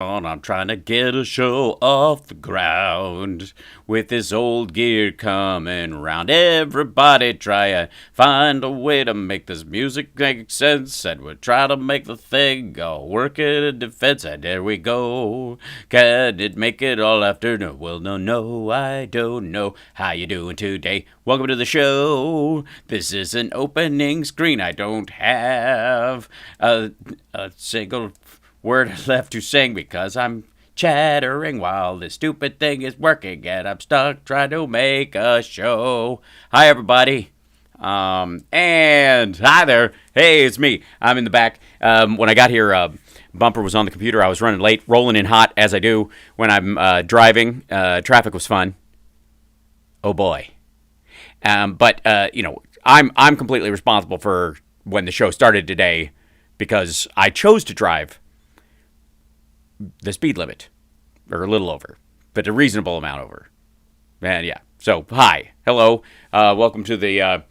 I'm trying to get a show off the ground with this old gear coming round. Everybody try to find a way to make this music make sense, and we'll try to make the thing go work in defense. And there we go. Can it make it all afternoon? Well, no, I don't know. How you doing today? Welcome to the show. This is an opening screen. I don't have a single word left to sing because I'm chattering while this stupid thing is working and I'm stuck trying to make a show. Hi, everybody. And hi there. Hey, it's me. I'm in the back. When I got here, bumper was on the computer. I was running late, rolling in hot as I do when I'm driving. Traffic was fun. Oh boy. But I'm completely responsible for when the show started today because I chose to drive the speed limit, or a little over, but a reasonable amount over. And yeah, so hi, hello, welcome to the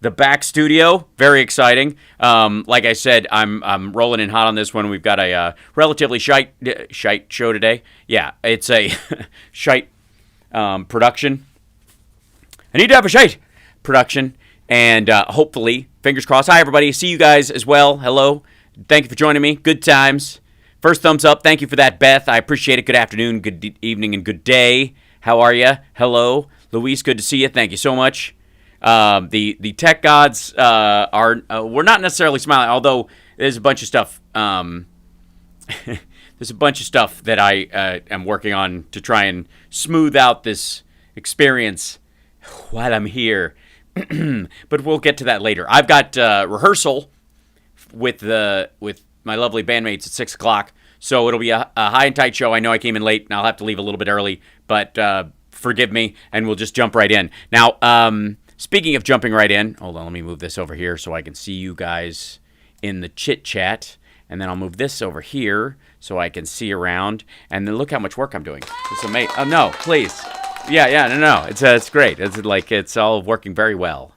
back studio. Very exciting. Like I said, I'm rolling in hot on this one. We've got a relatively shite show today. Yeah, it's a shite production. I need to have a shite production, and hopefully, fingers crossed. Hi, everybody. See you guys as well. Hello. Thank you for joining me. Good times. First thumbs up. Thank you for that, Beth. I appreciate it. Good afternoon, good evening, and good day. How are you? Hello. Luis, good to see you. Thank you so much. The tech gods we're not necessarily smiling, although there's a bunch of stuff. There's a bunch of stuff that I am working on to try and smooth out this experience while I'm here. But we'll get to that later. I've got rehearsal with my lovely bandmates at 6 o'clock. So it'll be a high and tight show. I know I came in late, and I'll have to leave a little bit early, but forgive me, and we'll just jump right in. Now, speaking of jumping right in, hold on, let me move this over here so I can see you guys in the chit-chat, and then I'll move this over here so I can see around, and then look how much work I'm doing. It's amazing. Oh, no, please. Yeah, no. It's great. It's all working very well.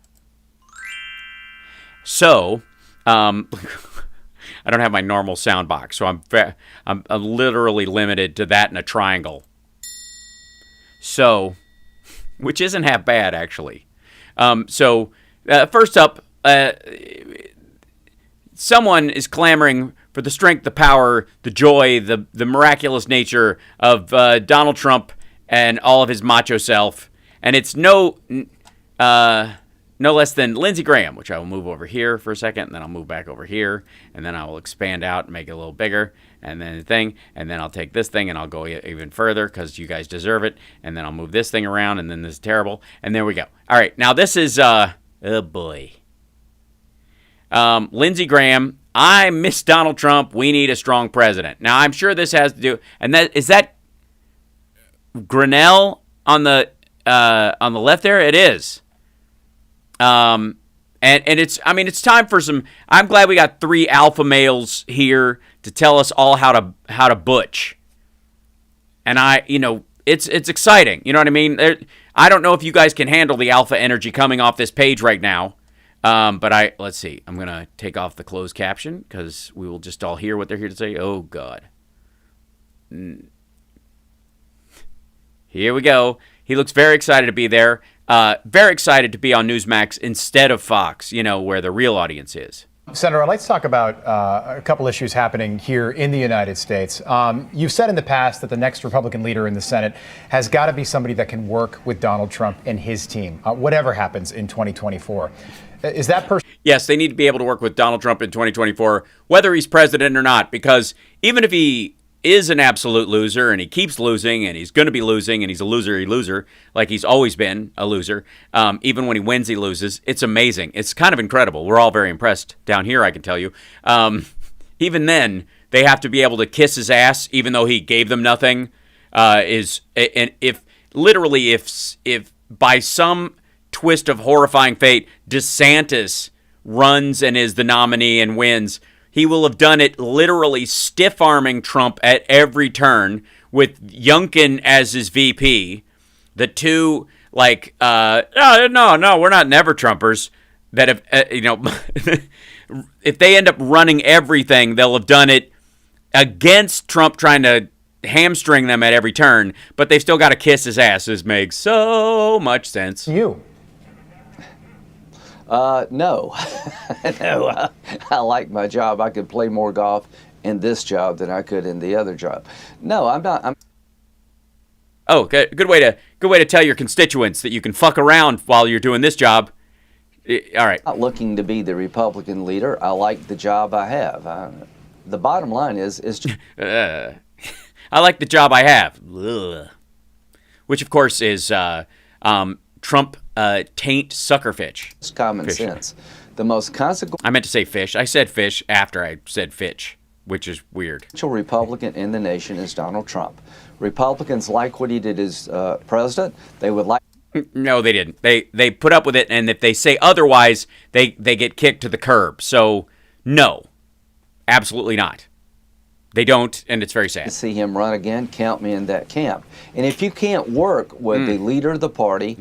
So, I don't have my normal sound box, so I'm literally limited to that and a triangle. So, which isn't half bad, actually. First up, someone is clamoring for the strength, the power, the joy, the miraculous nature of Donald Trump and all of his macho self, and it's no less than Lindsey Graham, which I will move over here for a second, and then I'll move back over here, and then I will expand out and make it a little bigger, and then and then I'll take this thing and I'll go even further because you guys deserve it, and then I'll move this thing around, and then this is terrible, and there we go. All right, now this is, oh boy. Lindsey Graham, I miss Donald Trump, we need a strong president. Now, I'm sure this has to do, and is that Grinnell on the left there? It is. And it's time for some. I'm glad we got 3 alpha males here to tell us all how to butch. And it's exciting. You know what I mean? I don't know if you guys can handle the alpha energy coming off this page right now. But let's see. I'm gonna take off the closed caption because we will just all hear what they're here to say. Oh God. Here we go. He looks very excited to be there. Very excited to be on Newsmax instead of Fox, where the real audience is. Senator, I'd like to talk about a couple issues happening here in the United States. You've said in the past that the next Republican leader in the Senate has got to be somebody that can work with Donald Trump and his team, whatever happens in 2024. Is that person? Yes, they need to be able to work with Donald Trump in 2024, whether he's president or not, because even if he is an absolute loser and he keeps losing and he's going to be losing and he's a loser like he's always been a loser, even when he wins he loses. It's amazing. It's kind of incredible. We're all very impressed down here, I can tell you. Even then they have to be able to kiss his ass even though he gave them nothing. And if by some twist of horrifying fate DeSantis runs and is the nominee and wins, he will have done it literally stiff-arming Trump at every turn with Youngkin as his VP. The two, no, we're not never-Trumpers. That if they end up running everything, they'll have done it against Trump trying to hamstring them at every turn, but they've still got to kiss his ass. This makes so much sense. You? No. No, I like my job. I could play more golf in this job than I could in the other job. No, I'm not. Oh, good way to tell your constituents that you can fuck around while you're doing this job. All right. Not looking to be the Republican leader. I like the job I have. The bottom line is I like the job I have. Ugh. Which, of course, is Trump taint suckerfish. It's common sense. The most consequential I meant to say fish. I said fish after I said Fitch, which is weird. Republican in the nation is Donald Trump. Republicans like what he did as president. They would like. No, they didn't. They put up with it, and if they say otherwise, they get kicked to the curb. So, no, absolutely not. They don't, and it's very sad. To see him run again, count me in that camp. And if you can't work with the leader of the party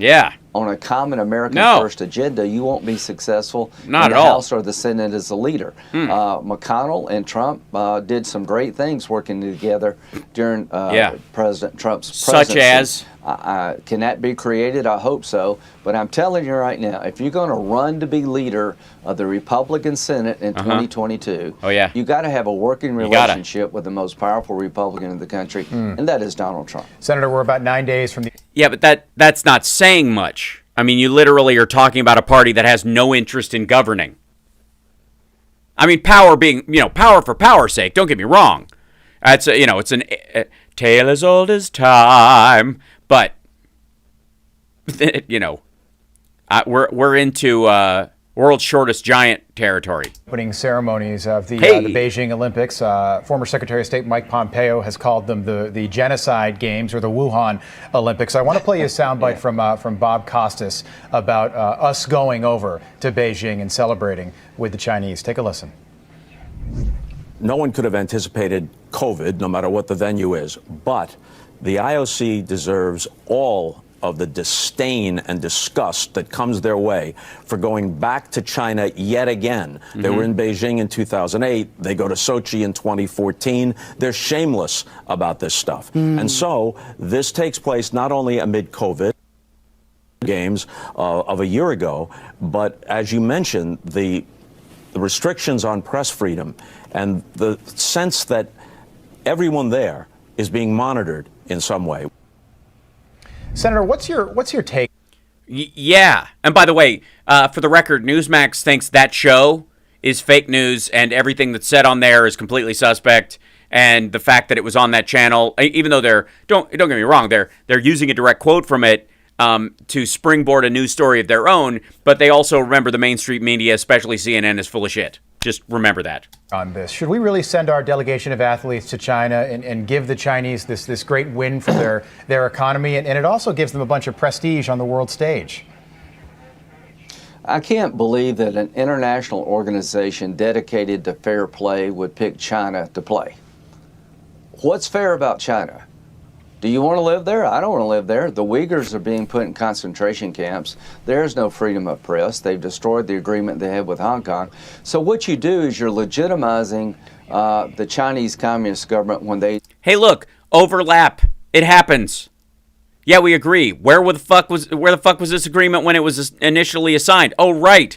on a common American first agenda, you won't be successful Not in at the all. House or the Senate as a leader. McConnell and Trump did some great things working together during President Trump's presidency. Such as? Can that be created? I hope so. But I'm telling you right now, if you're going to run to be leader of the Republican Senate in 2022, you got to have a working relationship with the most powerful Republican in the country, and that is Donald Trump. Senator, we're about 9 days from the... Yeah, but that's not saying much. I mean, you literally are talking about a party that has no interest in governing. I mean, power being, power for power's sake, don't get me wrong. It's a tale as old as time. But, we're into world's shortest giant territory. Opening ceremonies of the Beijing Olympics. Former Secretary of State Mike Pompeo has called them the genocide games or the Wuhan Olympics. I want to play you a soundbite from Bob Costas about us going over to Beijing and celebrating with the Chinese. Take a listen. No one could have anticipated COVID, no matter what the venue is, but the IOC deserves all of the disdain and disgust that comes their way for going back to China yet again. They were in Beijing in 2008. They go to Sochi in 2014. They're shameless about this stuff. And so this takes place not only amid COVID games of a year ago, but as you mentioned, the restrictions on press freedom and the sense that everyone there is being monitored in some way. Senator, what's your take? Yeah, and by the way, for the record, Newsmax thinks that show is fake news, and everything that's said on there is completely suspect. And the fact that it was on that channel, even though don't get me wrong, they're using a direct quote from it to springboard a news story of their own, but they also remember the mainstream media, especially CNN, is full of shit. Just remember that. On this, should we really send our delegation of athletes to China and give the Chinese this great win for their economy, and it also gives them a bunch of prestige on the world stage? I can't believe that an international organization dedicated to fair play would pick China to play. What's fair about China? Do you want to live there? I don't want to live there. The Uyghurs are being put in concentration camps. There's no freedom of press. They've destroyed the agreement they had with Hong Kong. So what you do is you're legitimizing the Chinese Communist government when they... Hey, look, overlap. It happens. Yeah, we agree. Where the fuck was this agreement when it was initially assigned? Oh, right.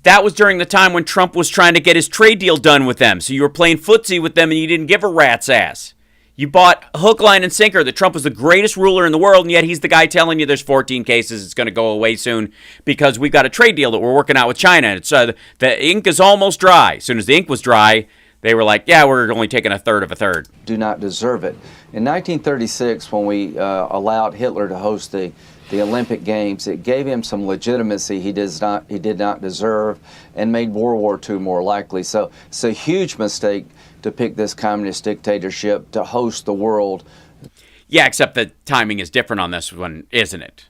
That was during the time when Trump was trying to get his trade deal done with them. So you were playing footsie with them and you didn't give a rat's ass. You bought hook, line, and sinker that Trump was the greatest ruler in the world, and yet he's the guy telling you there's 14 cases, it's going to go away soon because we've got a trade deal that we're working out with China. It's the ink is almost dry. As soon as the ink was dry, they were like, yeah, we're only taking a third of a third. Do not deserve it. In 1936, when we allowed Hitler to host the Olympic Games, it gave him some legitimacy he did not deserve and made World War II more likely. So it's a huge mistake to pick this communist dictatorship to host the world. Yeah, except the timing is different on this one, isn't it?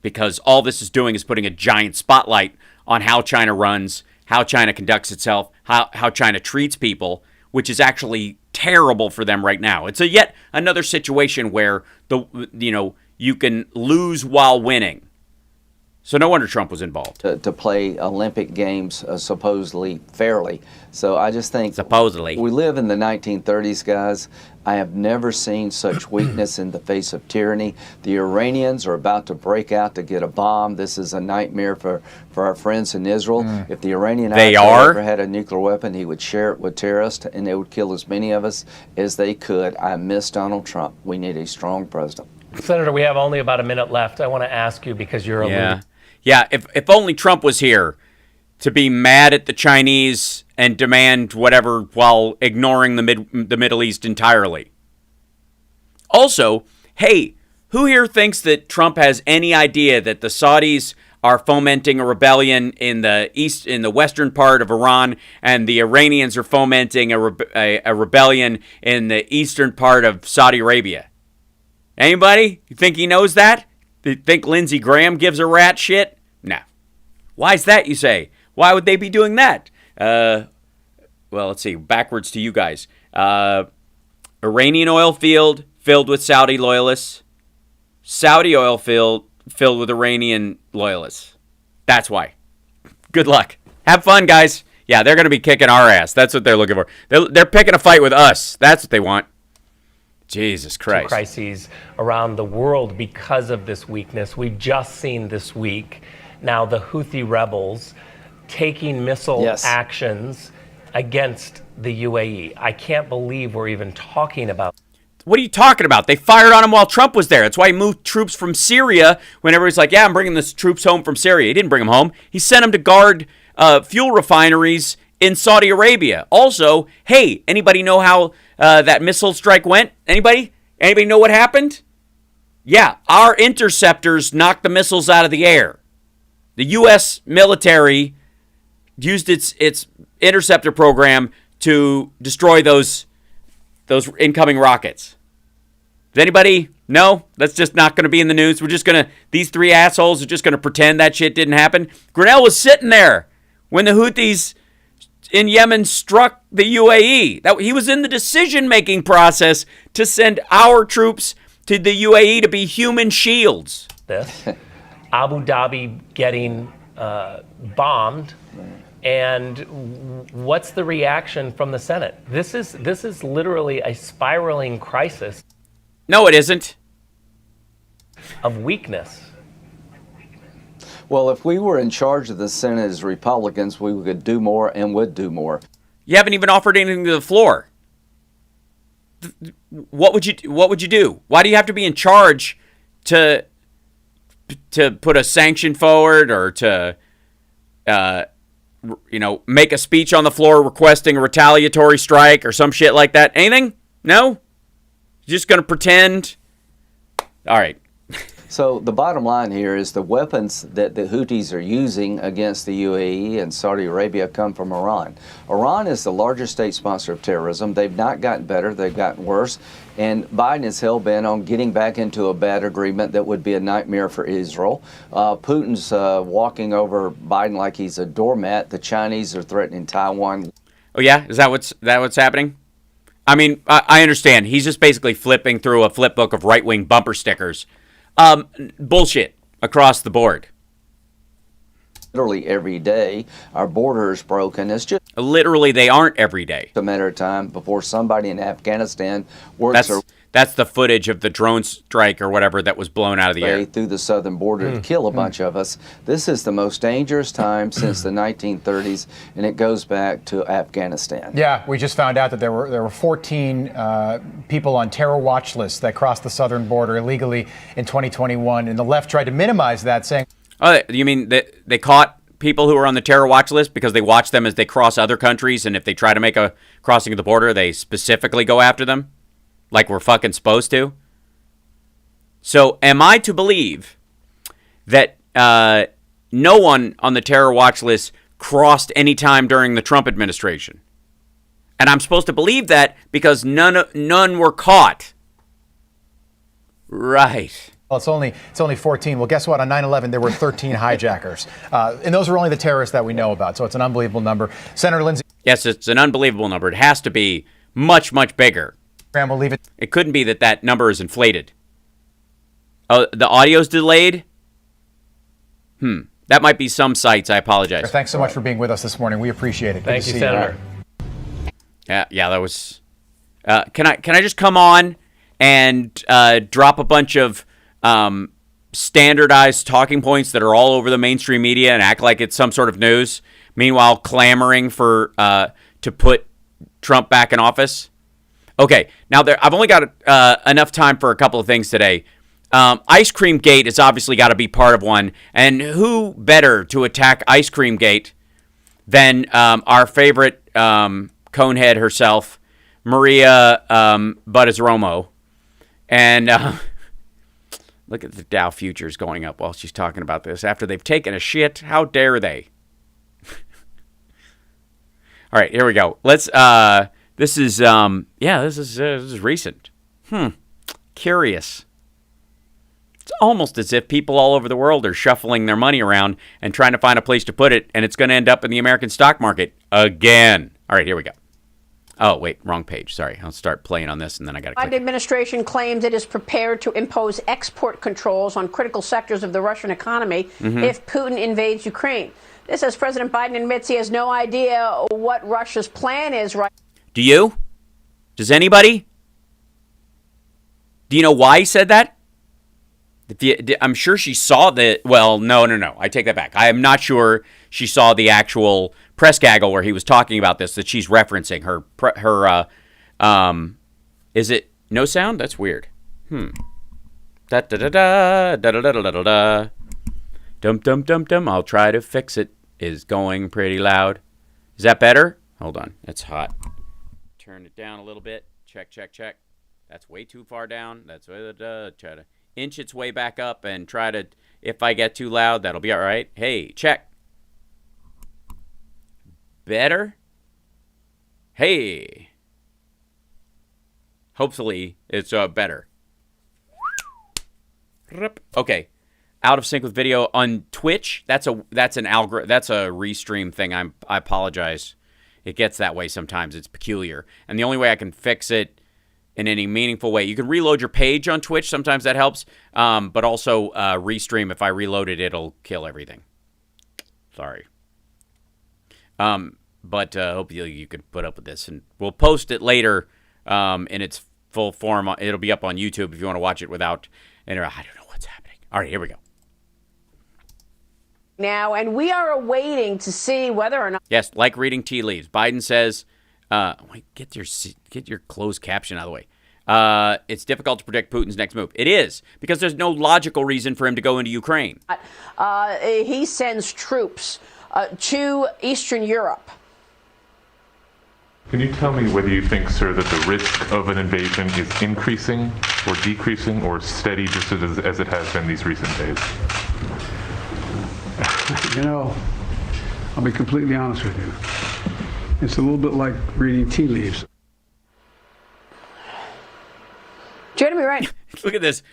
Because all this is doing is putting a giant spotlight on how China runs, how China conducts itself, how China treats people, which is actually terrible for them right now. It's yet another situation where you can lose while winning. So no wonder Trump was involved. To play Olympic Games supposedly fairly. So I just think supposedly we live in the 1930s, guys. I have never seen such weakness in the face of tyranny. The Iranians are about to break out to get a bomb. This is a nightmare for our friends in Israel. If the Iranian ever had a nuclear weapon, he would share it with terrorists, and they would kill as many of us as they could. I miss Donald Trump. We need a strong president. Senator, we have only about a minute left. I want to ask you, because you're a leader. Yeah, if only Trump was here to be mad at the Chinese and demand whatever while ignoring the Middle East entirely. Also, hey, who here thinks that Trump has any idea that the Saudis are fomenting a rebellion in the western part of Iran, and the Iranians are fomenting a rebellion in the eastern part of Saudi Arabia? Anybody? You think he knows that? You think Lindsey Graham gives a rat shit? No. Why is that, you say? Why would they be doing that? Well, let's see. Backwards to you guys. Iranian oil field filled with Saudi loyalists. Saudi oil field filled with Iranian loyalists. That's why. Good luck. Have fun, guys. Yeah, they're going to be kicking our ass. That's what they're looking for. They're picking a fight with us. That's what they want. Jesus Christ. Crises around the world because of this weakness. We've just seen this week now the Houthi rebels taking missile actions against the UAE. I can't believe we're even talking about. What are you talking about? They fired on him while Trump was there. That's why he moved troops from Syria when everybody's like, yeah, I'm bringing the troops home from Syria. He didn't bring them home. He sent them to guard fuel refineries in Saudi Arabia. Also, hey, anybody know how that missile strike went? Anybody? Anybody know what happened? Yeah, our interceptors knocked the missiles out of the air. The U.S. military used its interceptor program to destroy those incoming rockets. Does anybody know? That's just not going to be in the news. These three assholes are just going to pretend that shit didn't happen. Grinnell was sitting there when the Houthis in Yemen struck the UAE. He was in the decision-making process to send our troops to the UAE to be human shields. This Abu Dhabi getting bombed, and what's the reaction from the Senate? This is literally a spiraling crisis. No, it isn't. Of weakness. Well, if we were in charge of the Senate as Republicans, we could do more and would do more. You haven't even offered anything to the floor. What would you do? Why do you have to be in charge to put a sanction forward, or to make a speech on the floor requesting a retaliatory strike or some shit like that? Anything? No? You're just going to pretend? All right. So the bottom line here is the weapons that the Houthis are using against the UAE and Saudi Arabia come from Iran. Iran is the largest state sponsor of terrorism. They've not gotten better, they've gotten worse. And Biden is hell-bent on getting back into a bad agreement that would be a nightmare for Israel. Putin's walking over Biden like he's a doormat. The Chinese are threatening Taiwan. Oh yeah? Is that what's happening? I mean, I understand. He's just basically flipping through a flip book of right-wing bumper stickers. Bullshit across the board. Literally every day, our border is broken. It's just literally they aren't every day. A matter of time before somebody in Afghanistan works. That's the footage of the drone strike or whatever that was blown out of the air through the southern border to kill a bunch of us. This is the most dangerous time since the 1930s, and it goes back to Afghanistan. Yeah, we just found out that there were 14 people on terror watch lists that crossed the southern border illegally in 2021, and the left tried to minimize that, saying, "Oh, you mean that they caught people who are on the terror watch list because they watch them as they cross other countries, and if they try to make a crossing of the border, they specifically go after them? Like we're fucking supposed to?" So am I to believe that no one on the terror watch list crossed any time during the Trump administration? And I'm supposed to believe that because none were caught. Right. Well, it's only 14. Well, guess what? On 9/11, there were 13 hijackers. And those are only the terrorists that we know about. So it's an unbelievable number. Senator Lindsey. Yes, it's an unbelievable number. It has to be much, much bigger. We'll leave it. It couldn't be that number is inflated. Oh, the audio's delayed? That might be some sites. I apologize. Thanks so much for being with us this morning. We appreciate it. Thank you, Senator. Yeah, that was... Can I just come on and drop a bunch of standardized talking points that are all over the mainstream media and act like it's some sort of news, meanwhile clamoring for to put Trump back in office? Okay, now I've only got enough time for a couple of things today. Ice Cream Gate has obviously got to be part of one, and who better to attack Ice Cream Gate than our favorite conehead herself, Maria Buddis-Romo. And look at the Dow futures going up while she's talking about this. After they've taken a shit, how dare they? All right, here we go. Let's. This is recent. Curious. It's almost as if people all over the world are shuffling their money around and trying to find a place to put it, and it's going to end up in the American stock market again. All right, here we go. Oh, wait, wrong page. Sorry. I'll start playing on this, and then I got to click. The administration claims it is prepared to impose export controls on critical sectors of the Russian economy if Putin invades Ukraine. This as President Biden admits he has no idea what Russia's plan is right. Do you? Does anybody? Do you know why he said that? I'm sure she saw the. Well, no. I take that back. I am not sure she saw the actual press gaggle where he was talking about this that she's referencing. Her. Is it no sound? That's weird. Da da da da da da da da da da. Dum dum dum dum. I'll try to fix it. Is going pretty loud. Is that better? Hold on. It's hot. Turn it down a little bit. Check. That's way too far down. That's try to inch its way back up and try to. If I get too loud, that'll be all right. Hey, check. Better. Hey. Hopefully it's better. Okay. Out of sync with video on Twitch. That's a restream thing. I apologize. It gets that way sometimes. It's peculiar. And the only way I can fix it in any meaningful way, you can reload your page on Twitch. Sometimes that helps. But also restream. If I reload it, it'll kill everything. Sorry. But hopefully you can put up with this. And we'll post it later in its full form. It'll be up on YouTube if you want to watch it without. I don't know what's happening. All right, here we go. Now, and we are awaiting to see whether or not. Yes, like reading tea leaves. Biden says, wait, get your closed caption out of the way. It's difficult to predict Putin's next move. It is, because there's no logical reason for him to go into Ukraine. He sends troops to Eastern Europe. Can you tell me whether you think, sir, that the risk of an invasion is increasing or decreasing or steady just as it has been these recent days? You know, I'll be completely honest with you. It's a little bit like reading tea leaves. Jeremy, right? Look at this.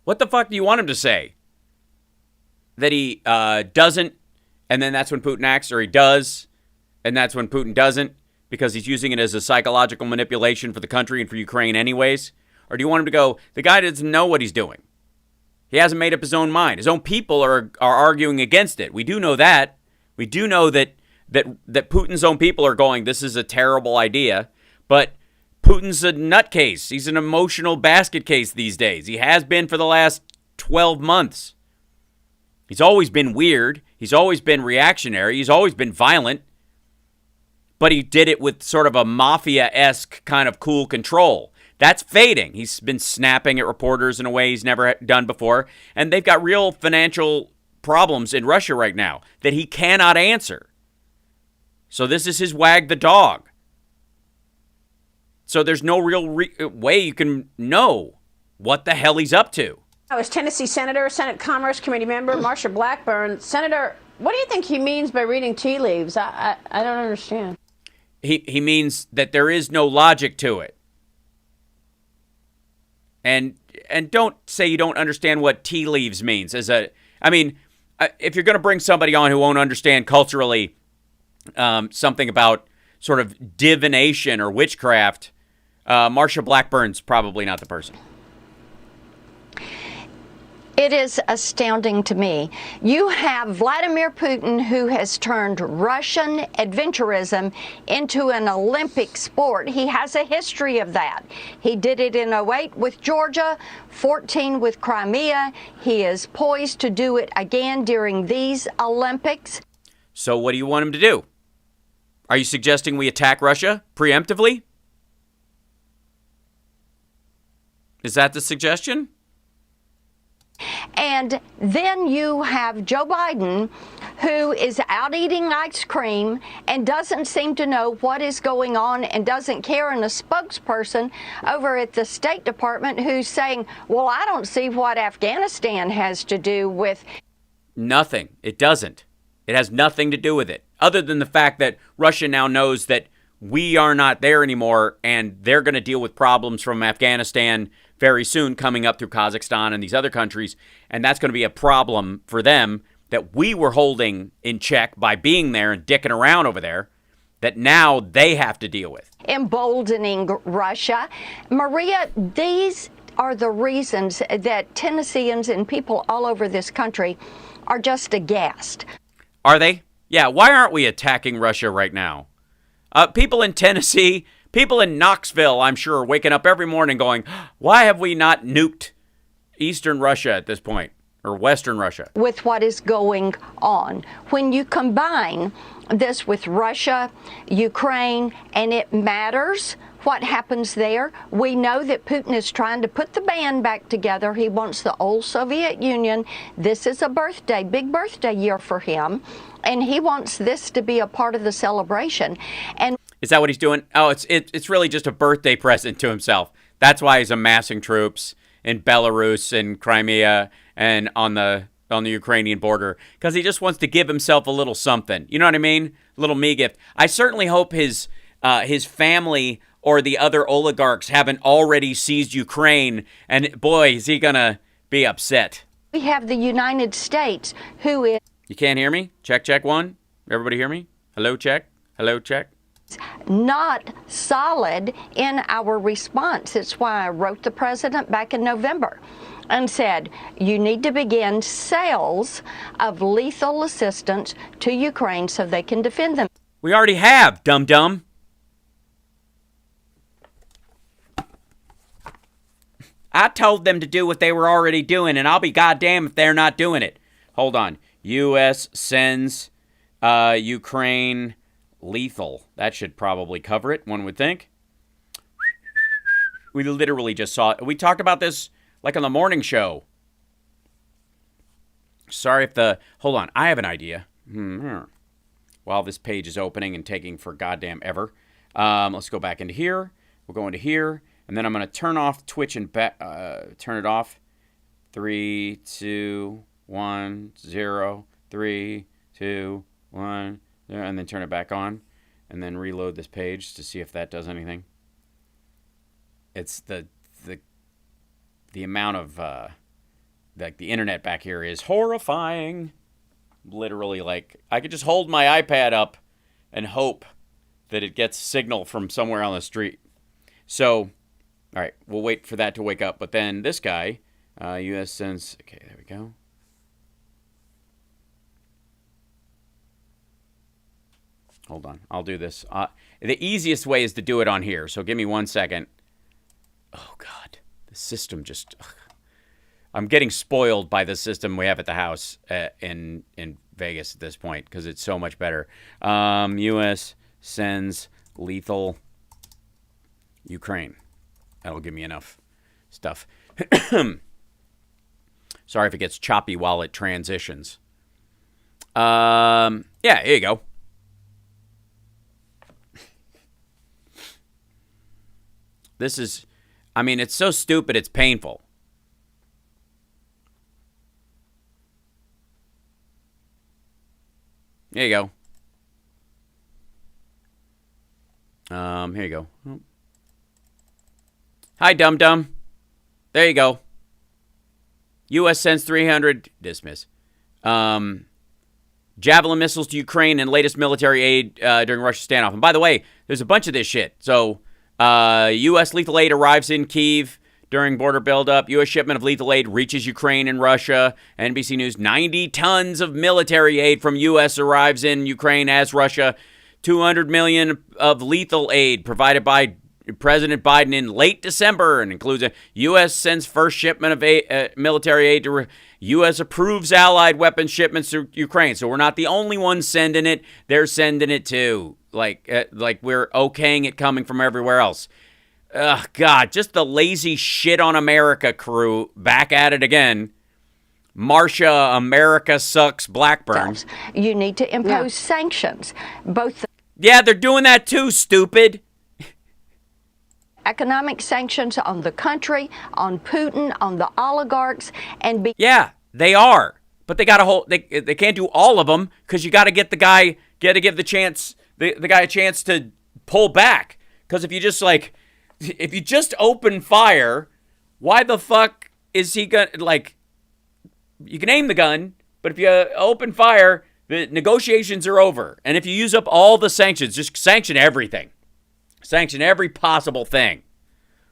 What the fuck do you want him to say? That he doesn't, and then that's when Putin acts, or he does, and that's when Putin doesn't, because he's using it as a psychological manipulation for the country and for Ukraine anyways? Or do you want him to go, the guy doesn't know what he's doing? He hasn't made up his own mind. His own people are arguing against it. We do know that. We do know that Putin's own people are going, this is a terrible idea. But Putin's a nutcase. He's an emotional basket case these days. He has been for the last 12 months. He's always been weird. He's always been reactionary. He's always been violent. But he did it with sort of a mafia-esque kind of cool control. That's fading. He's been snapping at reporters in a way he's never done before. And they've got real financial problems in Russia right now that he cannot answer. So this is his wag the dog. So there's no real way you can know what the hell he's up to. I was Tennessee Senator, Senate Commerce Committee member, Marsha Blackburn. Senator, what do you think he means by reading tea leaves? I don't understand. He means that there is no logic to it. And don't say you don't understand what tea leaves means. If you're going to bring somebody on who won't understand culturally something about sort of divination or witchcraft, Marsha Blackburn's probably not the person. It is astounding to me. You have Vladimir Putin, who has turned Russian adventurism into an Olympic sport. He has a history of that. He did it in '08 with Georgia, 14 with Crimea. He is poised to do it again during these Olympics. So what do you want him to do? Are you suggesting we attack Russia preemptively? Is that the suggestion? And then you have Joe Biden, who is out eating ice cream and doesn't seem to know what is going on and doesn't care, and a spokesperson over at the State Department who's saying, well, I don't see what Afghanistan has to do with... Nothing. It doesn't. It has nothing to do with it, other than the fact that Russia now knows that we are not there anymore, and they're going to deal with problems from Afghanistan very soon coming up through Kazakhstan and these other countries, and that's going to be a problem for them that we were holding in check by being there and dicking around over there, that now they have to deal with. Emboldening Russia. Maria, these are the reasons that Tennesseans and people all over this country are just aghast. Are they? Yeah, why aren't we attacking Russia right now? People in Tennessee, people in Knoxville, I'm sure, are waking up every morning going, why have we not nuked Eastern Russia at this point, or Western Russia? With what is going on. When you combine this with Russia, Ukraine, and it matters what happens there. We know that Putin is trying to put the band back together. He wants the old Soviet Union. This is a birthday, big birthday year for him, and he wants this to be a part of the celebration. And is that what he's doing? Oh, it's really just a birthday present to himself. That's why he's amassing troops in Belarus and Crimea and on the Ukrainian border, because he just wants to give himself a little something. You know what I mean? A little me gift. I certainly hope his family or the other oligarchs haven't already seized Ukraine, and boy, is he gonna be upset. We have the United States, who is... You can't hear me? Check, check, one. Everybody hear me? Hello, check. Hello, check. Not solid in our response. It's why I wrote the president back in November and said, you need to begin sales of lethal assistance to Ukraine so they can defend them. We already have, dum-dum. I told them to do what they were already doing, and I'll be goddamn if they're not doing it. Hold on. U.S. sends Ukraine lethal. That should probably cover it, one would think. We literally just saw it. We talked about this like on the morning show. Sorry if the... Hold on. I have an idea. While this page is opening and taking for goddamn ever. Let's go back into here. We'll go into here. And then I'm going to turn off Twitch and turn it off. 3, 2, 1, 0. 3, 2, 1, 0. And then turn it back on. And then reload this page to see if that does anything. It's the amount of like the internet back here is horrifying. Literally, like I could just hold my iPad up and hope that it gets signal from somewhere on the street. So, all right, we'll wait for that to wake up. But then this guy, U.S. sends. Okay, there we go. Hold on, I'll do this. The easiest way is to do it on here. So give me 1 second. Oh God, the system just. I'm getting spoiled by the system we have at the house in Vegas at this point because it's so much better. U.S. sends lethal Ukraine. That'll give me enough stuff. Sorry if it gets choppy while it transitions. Yeah, here you go. This is, I mean, it's so stupid, it's painful. There you go. Here you go. Oh. Hi, dum-dum. There you go. U.S. sends 300, dismiss. Javelin missiles to Ukraine and latest military aid during Russia's standoff. And by the way, there's a bunch of this shit. So, U.S. lethal aid arrives in Kyiv during border buildup. U.S. shipment of lethal aid reaches Ukraine and Russia. NBC News, 90 tons of military aid from U.S. arrives in Ukraine as Russia. 200 million of lethal aid provided by President Biden in late December and includes a U.S. sends first shipment of military aid to U.S. approves allied weapons shipments to Ukraine. So we're not the only ones sending it. They're sending it too. Like we're okaying it coming from everywhere else. Ugh, God, just the lazy shit on America crew back at it again. Marcia, America sucks, Blackburn. You need to impose sanctions. Yeah, they're doing that too, stupid. Economic sanctions on the country, on Putin, on the oligarchs, and yeah, they are, but they got to hold. They can't do all of them because you got to get the guy, give the guy a chance to pull back. Because if you just open fire, why the fuck is he gonna You can aim the gun, but if you open fire, the negotiations are over. And if you use up all the sanctions, just sanction everything. Sanction every possible thing,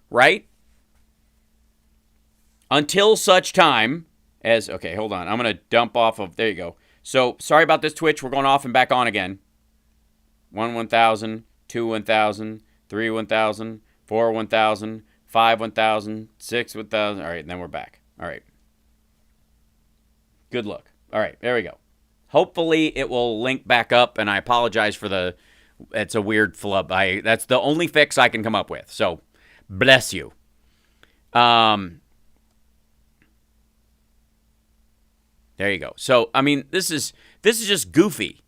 right? Until such time as, okay, hold on. I'm going to dump off of, there you go. So, sorry about this, Twitch. We're going off and back on again. 1,000, 2, 1,000, 3, 1,000, 4, 1,000, 5, 1,000, 6, 1,000. All right, and then we're back. All right. Good luck. All right, there we go. Hopefully it will link back up, and I apologize for it's a weird flub. That's the only fix I can come up with. So, bless you. There you go. So, I mean, this is just goofy.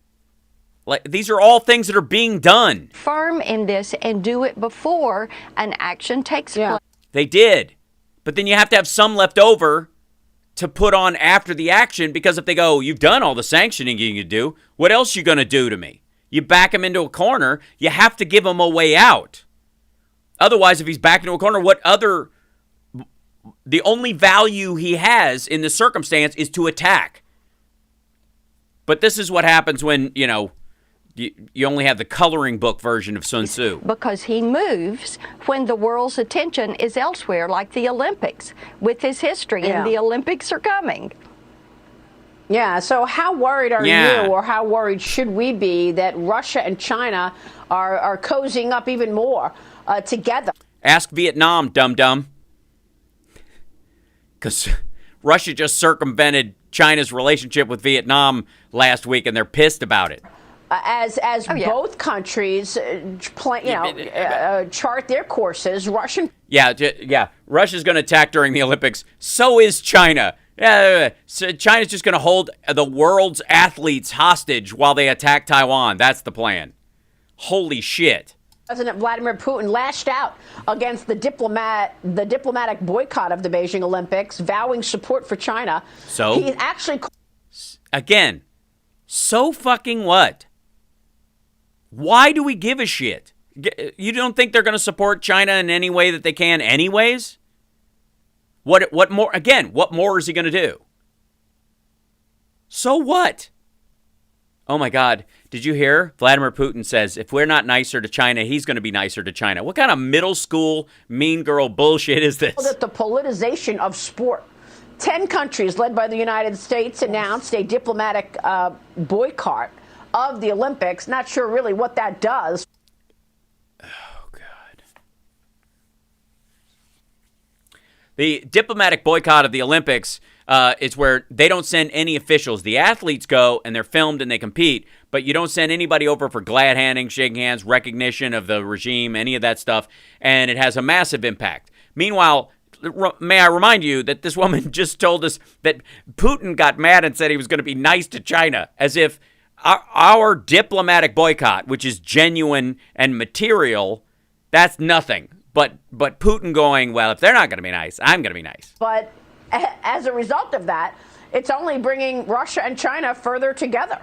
These are all things that are being done. Firm in this and do it before an action takes place. They did. But then you have to have some left over to put on after the action, because if they go, you've done all the sanctioning you can do, what else you going to do to me? You back him into a corner, you have to give him a way out. Otherwise, if he's backed into a corner, the only value he has in this circumstance is to attack. But this is what happens when, you only have the coloring book version of Sun Tzu. Because he moves when the world's attention is elsewhere, like the Olympics, with his history, and the Olympics are coming. Yeah, so how worried are you, or how worried should we be that Russia and China are cozying up even more together? Ask Vietnam, dum-dum. Because Russia just circumvented China's relationship with Vietnam last week, and they're pissed about it. As both countries chart their courses, Russian... Yeah, Russia's going to attack during the Olympics. So is China. So China's just going to hold the world's athletes hostage while they attack Taiwan. That's the plan. Holy shit. President Vladimir Putin lashed out against the diplomatic boycott of the Beijing Olympics, vowing support for China. So? He actually... Again, so fucking what? Why do we give a shit? You don't think they're going to support China in any way that they can anyways? What more? Again, what more is he going to do? So what? Oh my God. Did you hear? Vladimir Putin says, if we're not nicer to China, he's going to be nicer to China. What kind of middle school mean girl bullshit is this? That the politicization of sport. 10 countries led by the United States announced a diplomatic boycott of the Olympics. Not sure really what that does. Oh, God. The diplomatic boycott of the Olympics is where they don't send any officials. The athletes go and they're filmed and they compete, but you don't send anybody over for glad handing, shaking hands, recognition of the regime, any of that stuff, and it has a massive impact. Meanwhile, may I remind you that this woman just told us that Putin got mad and said he was going to be nice to China, as if our diplomatic boycott, which is genuine and material, that's nothing. But Putin going, well, if they're not going to be nice, I'm going to be nice. But as a result of that, it's only bringing Russia and China further together.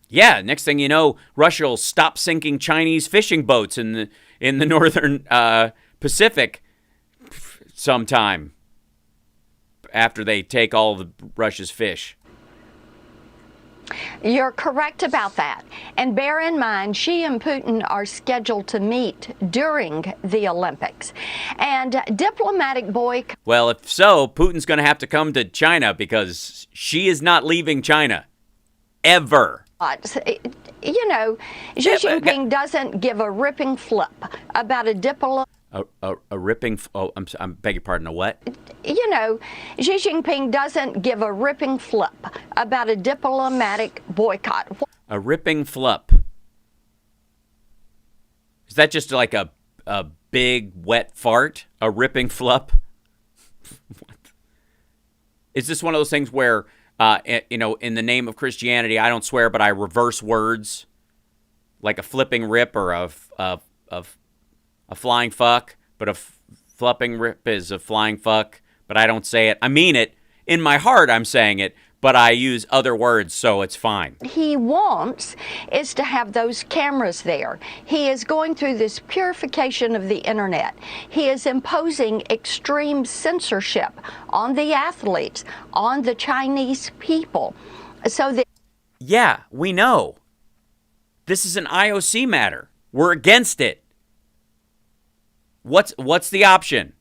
Yeah, next thing you know, Russia will stop sinking Chinese fishing boats in the northern Pacific sometime after they take all of Russia's fish. You're correct about that. And bear in mind, Xi and Putin are scheduled to meet during the Olympics. And diplomatic boycott. Well, if so, Putin's going to have to come to China because Xi is not leaving China. Ever. You know, Xi Jinping doesn't give a ripping flip about a diplomatic. A ripping. I beg your pardon. A what? You know, Xi Jinping doesn't give a ripping flip about a diplomatic boycott. A ripping flip. Is that just like a big wet fart? A ripping flip? What? Is this one of those things where, you know, in the name of Christianity, I don't swear, but I reverse words, like a flipping rip or a flying fuck, but a flipping rip is a flying fuck, but I don't say it. I mean it. In my heart, I'm saying it, but I use other words, so it's fine. He wants is to have those cameras there. He is going through this purification of the internet. He is imposing extreme censorship on the athletes, on the Chinese people. So that yeah, we know. This is an IOC matter. We're against it. What's the option?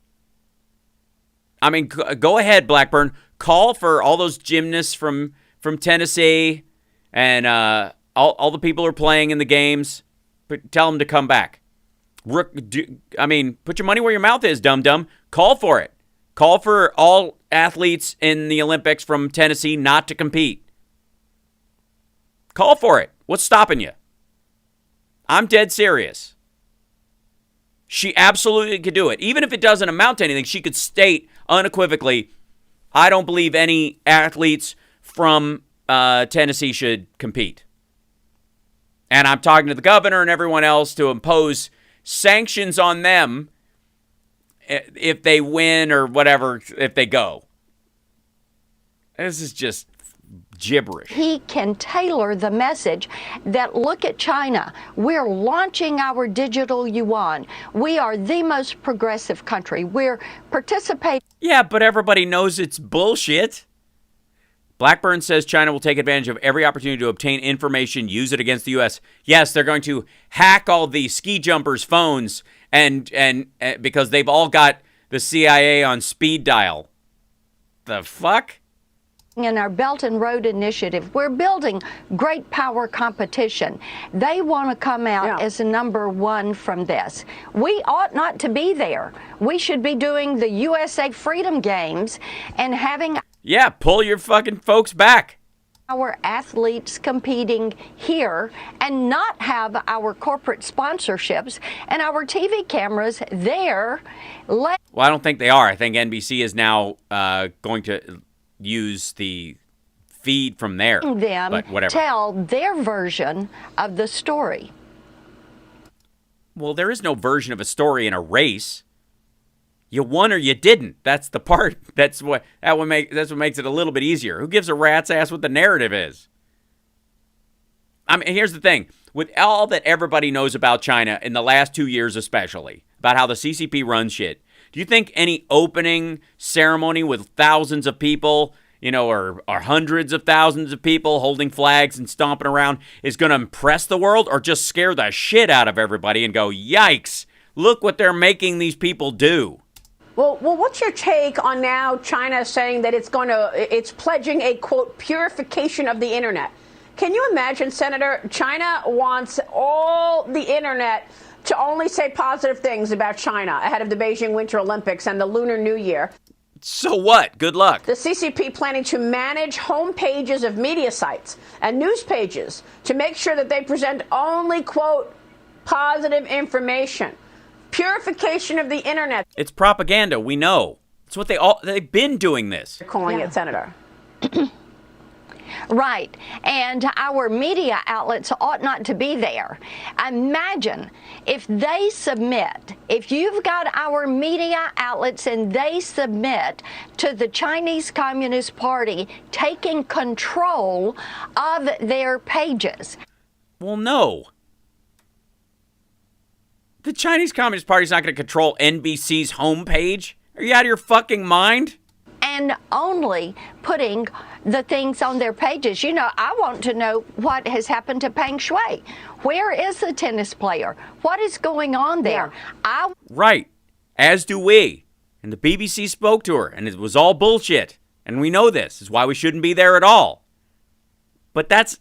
I mean, go ahead, Blackburn. Call for all those gymnasts from Tennessee and all the people who are playing in the games. Tell them to come back. I mean, put your money where your mouth is, dum-dum. Call for it. Call for all athletes in the Olympics from Tennessee not to compete. Call for it. What's stopping you? I'm dead serious. She absolutely could do it. Even if it doesn't amount to anything, she could state unequivocally, I don't believe any athletes from Tennessee should compete. And I'm talking to the governor and everyone else to impose sanctions on them if they win or whatever, if they go. This is just gibberish. He can tailor the message that, look at China. We're launching our digital yuan. We are the most progressive country. We're participating. Yeah, but everybody knows it's bullshit. Blackburn says China will take advantage of every opportunity to obtain information, use it against the U.S. Yes, they're going to hack all the ski jumpers' phones and because they've all got the CIA on speed dial. The fuck? In our Belt and Road Initiative, we're building great power competition. They want to come out as number one from this. We ought not to be there. We should be doing the USA Freedom Games and having... Yeah, pull your fucking folks back. Our athletes competing here and not have our corporate sponsorships and our TV cameras there. Well, I don't think they are. I think NBC is now going to use the feed from there. Them but whatever. Tell their version of the story. Well, there is no version of a story in a race. You won or you didn't. That's the part. That's what makes it a little bit easier. Who gives a rat's ass what the narrative is? I mean, here's the thing. With all that everybody knows about China in the last 2 years especially, about how the CCP runs shit, do you think any opening ceremony with thousands of people, you know, or hundreds of thousands of people holding flags and stomping around is going to impress the world or just scare the shit out of everybody and go, yikes, look what they're making these people do? Well, what's your take on now China saying that it's pledging a, quote, purification of the internet? Can you imagine, Senator, China wants all the internet to only say positive things about China ahead of the Beijing Winter Olympics and the Lunar New Year. So what? Good luck. The CCP planning to manage home pages of media sites and news pages to make sure that they present only, quote, positive information. Purification of the internet. It's propaganda, we know. It's what they've been doing this. They're calling it, Senator. Right. And our media outlets ought not to be there. Imagine if they submit, if you've got our media outlets and they submit to the Chinese Communist Party taking control of their pages. Well, no. The Chinese Communist Party is not going to control NBC's homepage. Are you out of your fucking mind? and only putting the things on their pages. You know, I want to know what has happened to Peng Shuai. Where is the tennis player? What is going on there? Right. As do we. And the BBC spoke to her, and it was all bullshit. And we know this. Is why we shouldn't be there at all. But the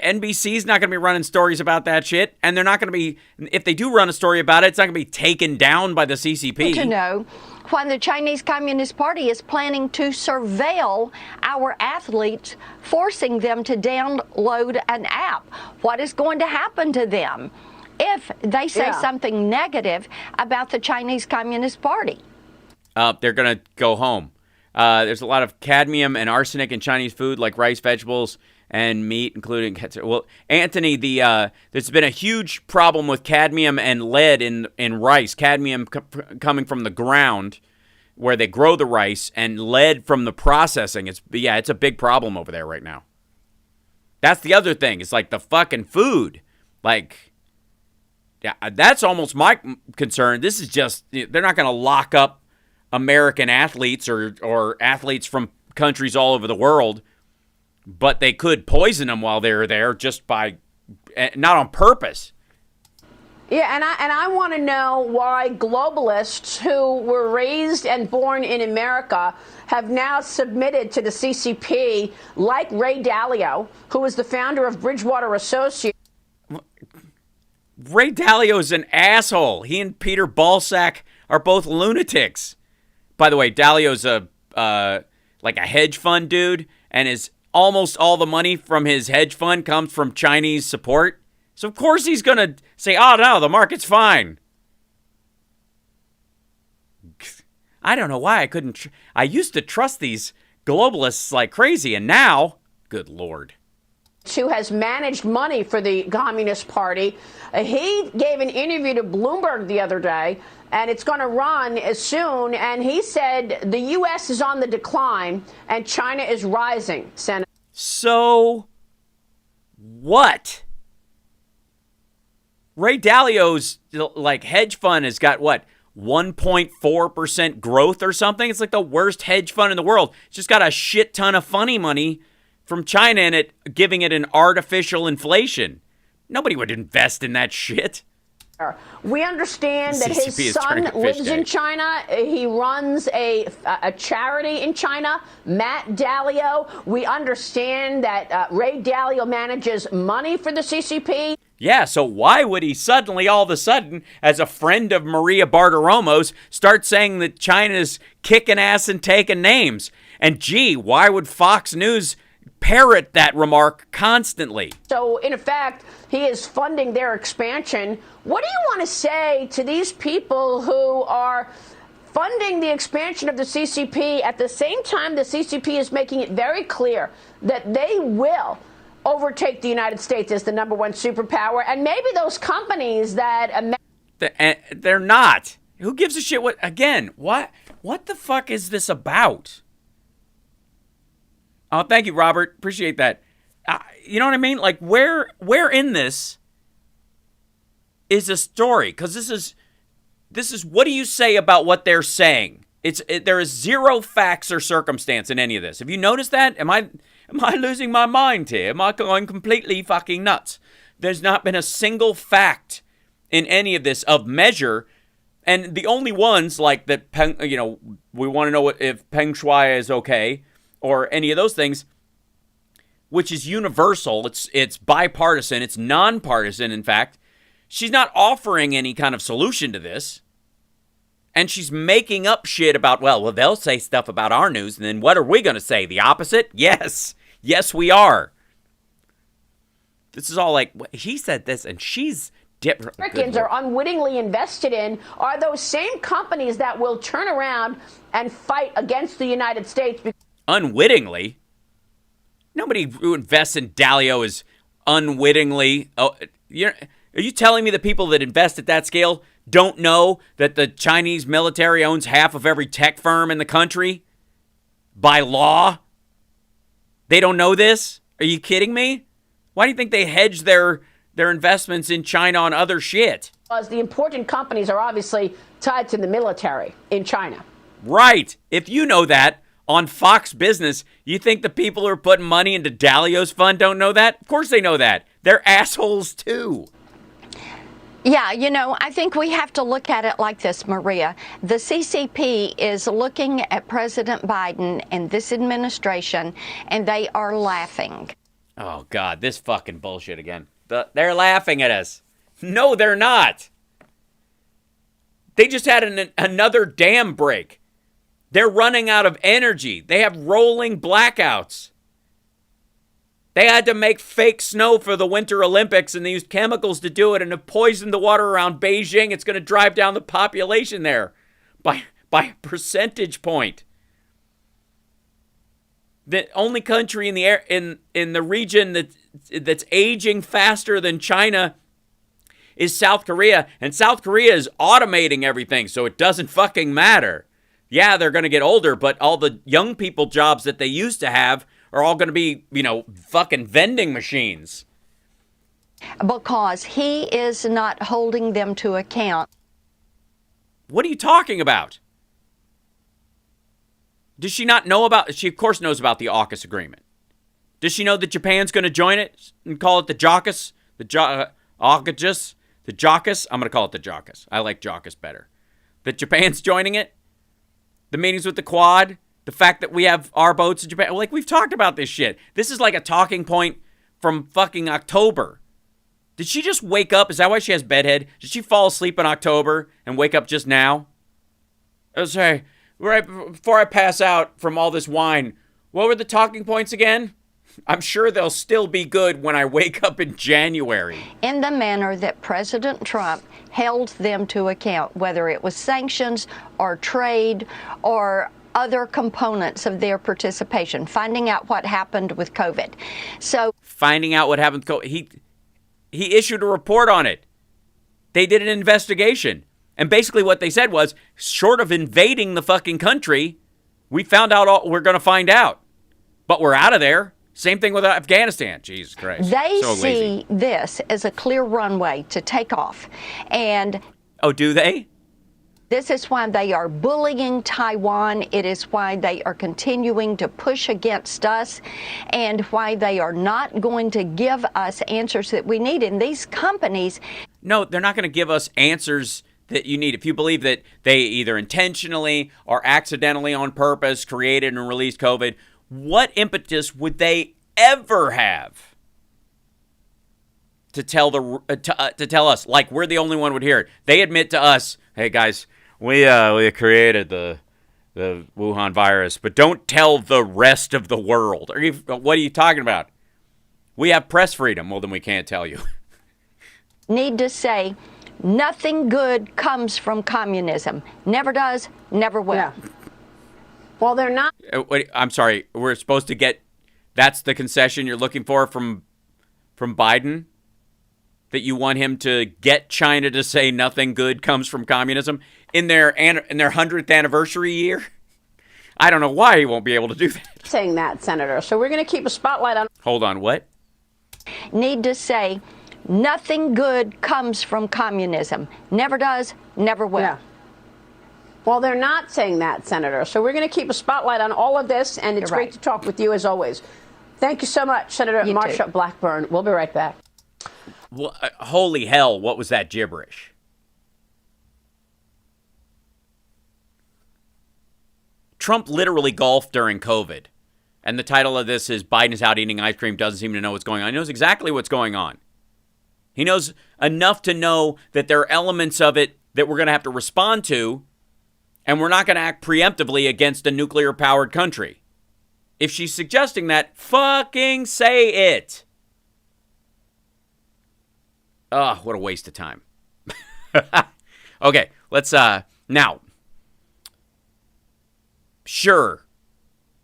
NBC's not going to be running stories about that shit, and they're not going to be, if they do run a story about it, it's not going to be taken down by the CCP. To know when the Chinese Communist Party is planning to surveil our athletes, forcing them to download an app. What is going to happen to them if they say something negative about the Chinese Communist Party? They're going to go home. There's a lot of cadmium and arsenic in Chinese food, like rice, vegetables, and meat, including... Well, Anthony, there's been a huge problem with cadmium and lead in rice. Cadmium coming from the ground where they grow the rice, and lead from the processing. It's a big problem over there right now. That's the other thing. It's like the fucking food. Like, yeah, that's almost my concern. This is just... They're not going to lock up American athletes or athletes from countries all over the world, but they could poison them while they're there just by, not on purpose. Yeah, and I want to know why globalists who were raised and born in America have now submitted to the CCP, like Ray Dalio, who is the founder of Bridgewater Associates. Ray Dalio's an asshole. He and Peter Balsack are both lunatics. By the way, Dalio's like a hedge fund dude, and almost all the money from his hedge fund comes from Chinese support. So of course he's going to say, oh no, the market's fine. I don't know why I couldn't. I used to trust these globalists like crazy, and now, good Lord. Who has managed money for the Communist Party. He gave an interview to Bloomberg the other day, and it's going to run as soon. And he said the U.S. is on the decline and China is rising, Senator. So what? Ray Dalio's like hedge fund has got what, 1.4% growth or something? It's like the worst hedge fund in the world. It's just got a shit ton of funny money from China in it, giving it an artificial inflation. Nobody would invest in that shit. We understand that his son lives in China. He runs a charity in China, Matt Dalio. We understand that Ray Dalio manages money for the CCP. Yeah, so why would he suddenly, all of a sudden, as a friend of Maria Bartiromo's, start saying that China's kicking ass and taking names? And gee, why would Fox News parrot that remark constantly? So, in effect, he is funding their expansion. What do you want to say to these people who are funding the expansion of the CCP at the same time the CCP is making it very clear that they will overtake the United States as the number one superpower, and maybe those companies that... They're not. Who gives a shit? What the fuck is this about? Oh, thank you, Robert. Appreciate that. You know what I mean? Like, where in this is a story? Because this is what do you say about what they're saying? There is zero facts or circumstance in any of this. Have you noticed that? Am I losing my mind here? Am I going completely fucking nuts? There's not been a single fact in any of this of measure, and the only ones like that, we want to know if Peng Shuai is okay, or any of those things, which is universal. It's bipartisan. It's nonpartisan, in fact. She's not offering any kind of solution to this. And she's making up shit about, well, they'll say stuff about our news, and then what are we going to say? The opposite? Yes. Yes, we are. This is all like, he said this, and she's different. Americans are unwittingly invested in are those same companies that will turn around and fight against the United States. Unwittingly? Nobody who invests in Dalio is unwittingly. Oh, are you telling me the people that invest at that scale don't know that the Chinese military owns half of every tech firm in the country? By law? They don't know this? Are you kidding me? Why do you think they hedge their investments in China on other shit? Because the important companies are obviously tied to the military in China. Right. If you know that, on Fox Business. You think the people who are putting money into Dalio's fund don't know that? Of course they know that. They're assholes too. Yeah, I think we have to look at it like this, Maria. The CCP is looking at President Biden and this administration, and they are laughing. Oh, God, this fucking bullshit again. They're laughing at us. No, they're not. They just had another dam break. They're running out of energy. They have rolling blackouts. They had to make fake snow for the Winter Olympics, and they used chemicals to do it and have poisoned the water around Beijing. It's going to drive down the population there by a percentage point. The only country in the region that's aging faster than China is South Korea, and South Korea is automating everything, so it doesn't fucking matter. Yeah, they're going to get older, but all the young people jobs that they used to have are all going to be, fucking vending machines. Because he is not holding them to account. What are you talking about? Does she not know about... She, of course, knows about the AUKUS agreement. Does she know that Japan's going to join it and call it the JAUKUS? AUKUS? The JAUKUS? I'm going to call it the JAUKUS. I like JAUKUS better. That Japan's joining it? The meetings with the Quad? The fact that we have our boats in Japan? Like, we've talked about this shit. This is like a talking point from fucking October. Did she just wake up? Is that why she has bedhead? Did she fall asleep in October and wake up just now? Oh, sorry. Right before I pass out from all this wine, what were the talking points again? I'm sure they'll still be good when I wake up in January. In the manner that President Trump held them to account, whether it was sanctions or trade or other components of their participation, finding out what happened with COVID. So finding out what happened with COVID, he issued a report on it. They did an investigation. And basically what they said was, short of invading the fucking country, we found out all we're going to find out. But we're out of there. Same thing with Afghanistan. Jesus Christ. They so see lazy. This as a clear runway to take off. And oh, do they? This is why they are bullying Taiwan. It is why they are continuing to push against us and why they are not going to give us answers that we need. And these companies... No, they're not going to give us answers that you need. If you believe that they either intentionally or accidentally on purpose created and released COVID, what impetus would they ever have to tell to tell us, like we're the only one would hear it? They admit to us, hey guys, we created the Wuhan virus, but don't tell the rest of the world. What are you talking about? We have press freedom. Well, then we can't tell you. Need to say nothing good comes from communism. Never does, never will. Yeah. Well, they're not. Wait, I'm sorry. We're supposed to get. That's the concession you're looking for from Biden? That you want him to get China to say nothing good comes from communism in their 100th anniversary year? I don't know why he won't be able to do that. Saying that, Senator. So we're going to keep a spotlight on. Hold on, what? Need to say nothing good comes from communism. Never does, never will. Yeah. Well, they're not saying that, Senator. So we're going to keep a spotlight on all of this, and it's great to talk with you as always. Thank you so much, Senator Marsha Blackburn. We'll be right back. Well, holy hell, what was that gibberish? Trump literally golfed during COVID. And the title of this is Biden is out eating ice cream, doesn't seem to know what's going on. He knows exactly what's going on. He knows enough to know that there are elements of it that we're going to have to respond to, and we're not going to act preemptively against a nuclear-powered country. If she's suggesting that, fucking say it. Oh, what a waste of time. Okay, let's, now. Sure,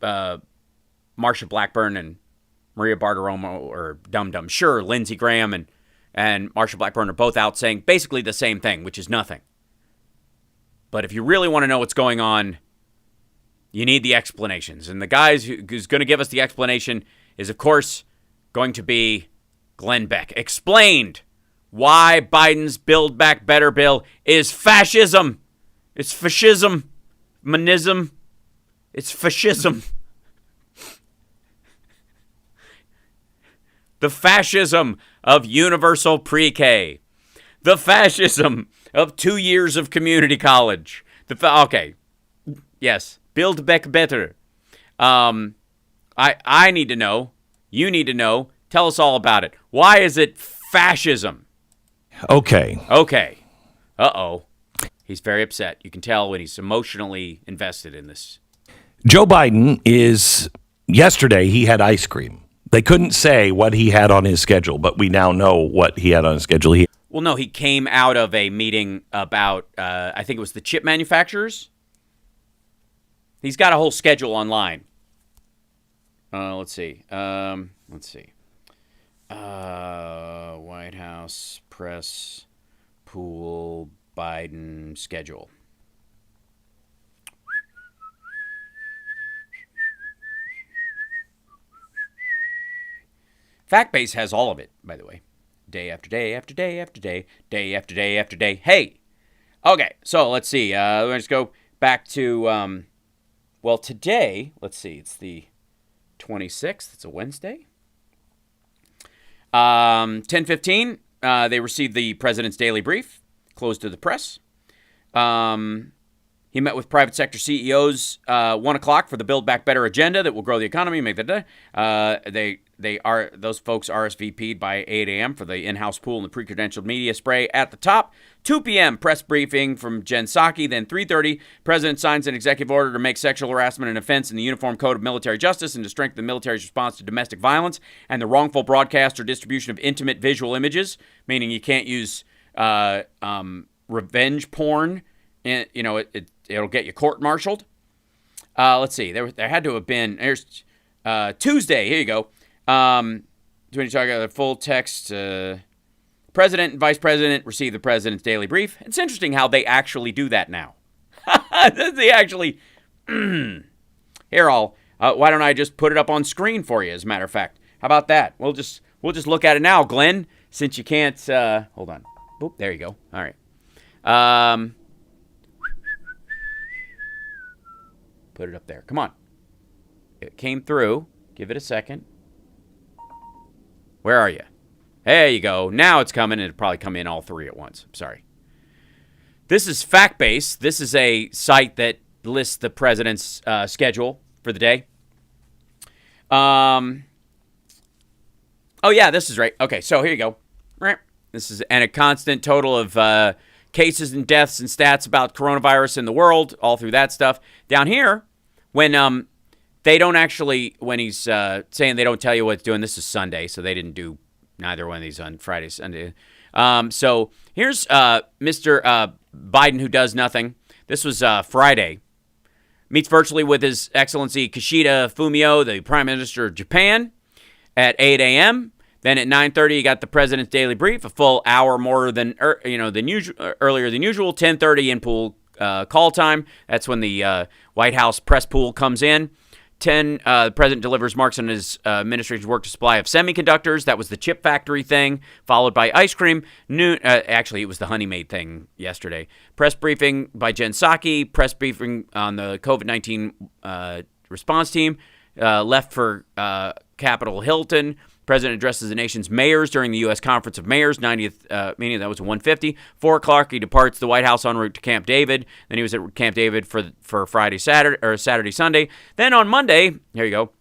Marsha Blackburn and Maria Bartiromo or Dum Dum. Sure, Lindsey Graham and Marsha Blackburn are both out saying basically the same thing, which is nothing. But if you really want to know what's going on, you need the explanations. And the guy who's going to give us the explanation is, of course, going to be Glenn Beck. Explained why Biden's Build Back Better bill is fascism. It's fascism, manism. It's fascism. The fascism of universal pre-K. The fascism of 2 years of community college. Okay. Yes. Build back better. I need to know. You need to know. Tell us all about it. Why is it fascism? Okay. Uh-oh. He's very upset. You can tell when he's emotionally invested in this. Joe Biden yesterday he had ice cream. They couldn't say what he had on his schedule, but we now know what he had on his schedule. Well, no, he came out of a meeting about, I think it was the chip manufacturers. He's got a whole schedule online. Let's see. White House press pool Biden schedule. FactBase has all of it, by the way. Day after day after day after day, day after day after day. Hey! Okay, so let's see. Let's go back to, today, let's see. It's the 26th. It's a Wednesday. 10:15, they received the president's daily brief, closed to the press. He met with private sector CEOs 1 o'clock for the Build Back Better agenda that will grow the economy. Make that those folks RSVP'd by 8 a.m. for the in-house pool and the pre-credentialed media spray at the top. 2 p.m. press briefing from Jen Psaki. Then 3:30, president signs an executive order to make sexual harassment an offense in the Uniform Code of Military Justice and to strengthen the military's response to domestic violence and the wrongful broadcast or distribution of intimate visual images, meaning you can't use revenge porn. It'll get you court-martialed. Let's see. There had to have been. There's Tuesday. Here you go. When you talk about the full text, president and vice president receive the president's daily brief. It's interesting how they actually do that now. They actually. Here, why don't I just put it up on screen for you? As a matter of fact, how about that? We'll just look at it now, Glenn. Since you can't. Hold on. Boop. There you go. All right. Put it up there. Come on. It came through. Give it a second. Where are you? There you go. Now it's coming. It'll probably come in all three at once. I'm sorry. This is FactBase. This is a site that lists the president's schedule for the day. Oh, yeah, this is right. Okay, so here you go. This is a constant total of cases and deaths and stats about coronavirus in the world, all through that stuff. Down here, when they don't actually, when he's saying they don't tell you what it's doing, this is Sunday, so they didn't do neither one of these on Friday, Sunday. So here's Mr. Biden, who does nothing. This was Friday. Meets virtually with His Excellency Kishida Fumio, the Prime Minister of Japan, at 8 a.m., Then at 9:30, you got the president's daily brief, a full hour more than earlier than usual. 10:30 in pool call time. That's when the White House press pool comes in. 10, the president delivers marks on his administration's work to supply of semiconductors. That was the chip factory thing, followed by ice cream. Noon, actually, it was the Honey Maid thing yesterday. Press briefing by Jen Psaki. Press briefing on the COVID-19 response team. Left for Capitol Hilton. President addresses the nation's mayors during the U.S. Conference of Mayors, 90th meeting. That was 1:50. 4 o'clock, he departs the White House en route to Camp David. Then he was at Camp David for Saturday, Sunday. Then on Monday, here you go,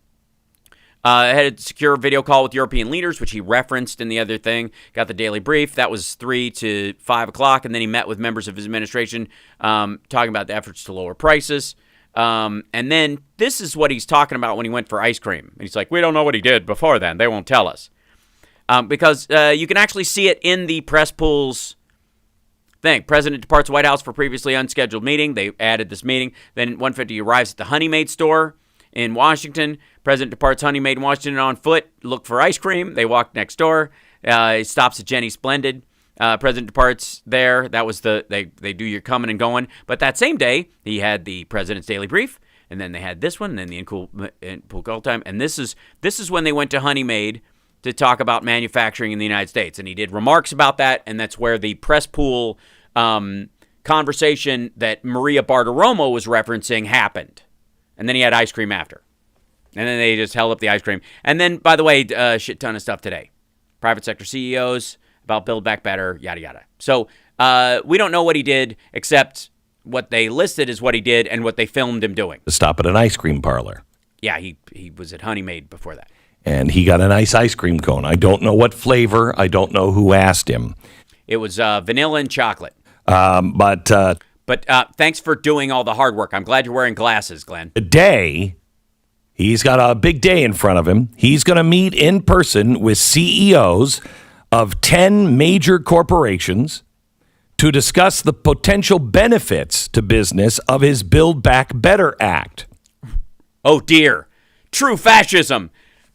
had a secure video call with European leaders, which he referenced in the other thing. Got the daily brief. That was 3 to 5 o'clock. And then he met with members of his administration talking about the efforts to lower prices. And then this is what he's talking about when he went for ice cream. And he's like, we don't know what he did before then. They won't tell us. Because you can actually see it in the press pool's thing. President departs White House for previously unscheduled meeting. They added this meeting. Then 1:50 he arrives at the Honey Maid store in Washington. President departs Honey Maid in Washington on foot. Look for ice cream. They walk next door. He stops at Jenny Splendid. President departs there. That was they do your coming and going. But that same day, he had the president's daily brief, and then they had this one, and then the in-pool call time. And this is when they went to Honey Maid to talk about manufacturing in the United States. And he did remarks about that, and that's where the press pool conversation that Maria Bartiromo was referencing happened. And then he had ice cream after. And then they just held up the ice cream. And then, by the way, a shit ton of stuff today. Private sector CEOs, about Build Back Better, yada, yada. So we don't know what he did, except what they listed is what he did and what they filmed him doing. To stop at an ice cream parlor. Yeah, he was at Honey Maid before that. And he got a nice ice cream cone. I don't know what flavor. I don't know who asked him. It was vanilla and chocolate. But thanks for doing all the hard work. I'm glad you're wearing glasses, Glenn. Today, he's got a big day in front of him. He's going to meet in person with CEOs of 10 major corporations to discuss the potential benefits to business of his Build Back Better Act. Oh, dear. True fascism.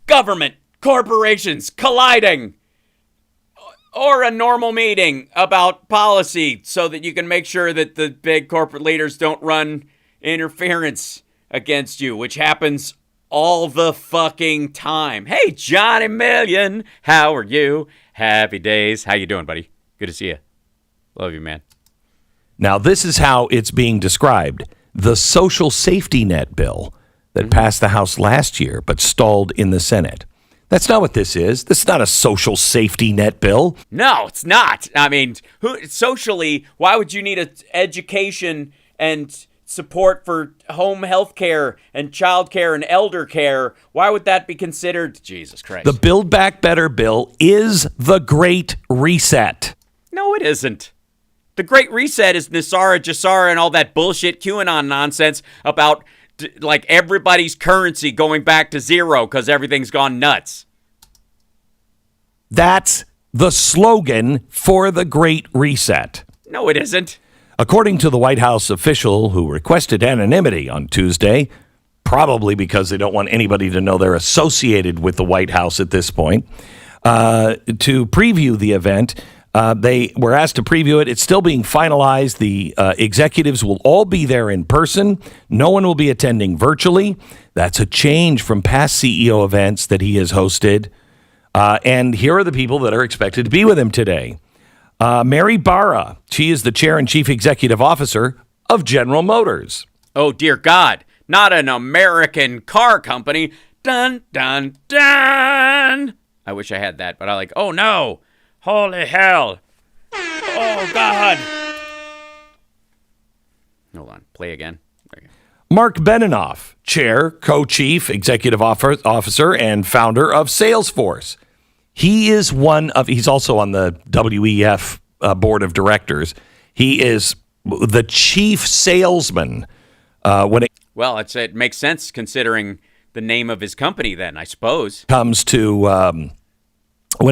Government, corporations colliding. Or a normal meeting about policy so that you can make sure that the big corporate leaders don't run interference against you, which happens all the fucking time. Hey, Johnny Million, how are you? Happy days. How you doing, buddy? Good to see you. Love you, man. Now, this is how it's being described. The social safety net bill that passed the House last year but stalled in the Senate. That's not what this is. This is not a social safety net bill. No, it's not. I mean, socially, why would you need an education and support for home health care and child care and elder care? Why would that be considered? Jesus Christ. The Build Back Better bill is the Great Reset. No, it isn't. The Great Reset is Nisara Jasara and all that bullshit QAnon nonsense about like everybody's currency going back to zero because everything's gone nuts. That's the slogan for the Great Reset. No, it isn't. According to the White House official who requested anonymity on Tuesday, probably because they don't want anybody to know they're associated with the White House at this point, to preview the event, they were asked to preview it. It's still being finalized. The executives will all be there in person. No one will be attending virtually. That's a change from past CEO events that he has hosted. And here are the people that are expected to be with him today. Mary Barra. She is the chair and chief executive officer of General Motors. Oh, dear God. Not an American car company. Dun, dun, dun. I wish I had that, but I like, oh, no. Holy hell. Oh, God. Hold on. Play again. Okay. Mark Beninoff, chair, co-chief executive officer, and founder of Salesforce. He's also on the WEF board of directors. He is the chief salesman. Well, it makes sense considering the name of his company then, I suppose. When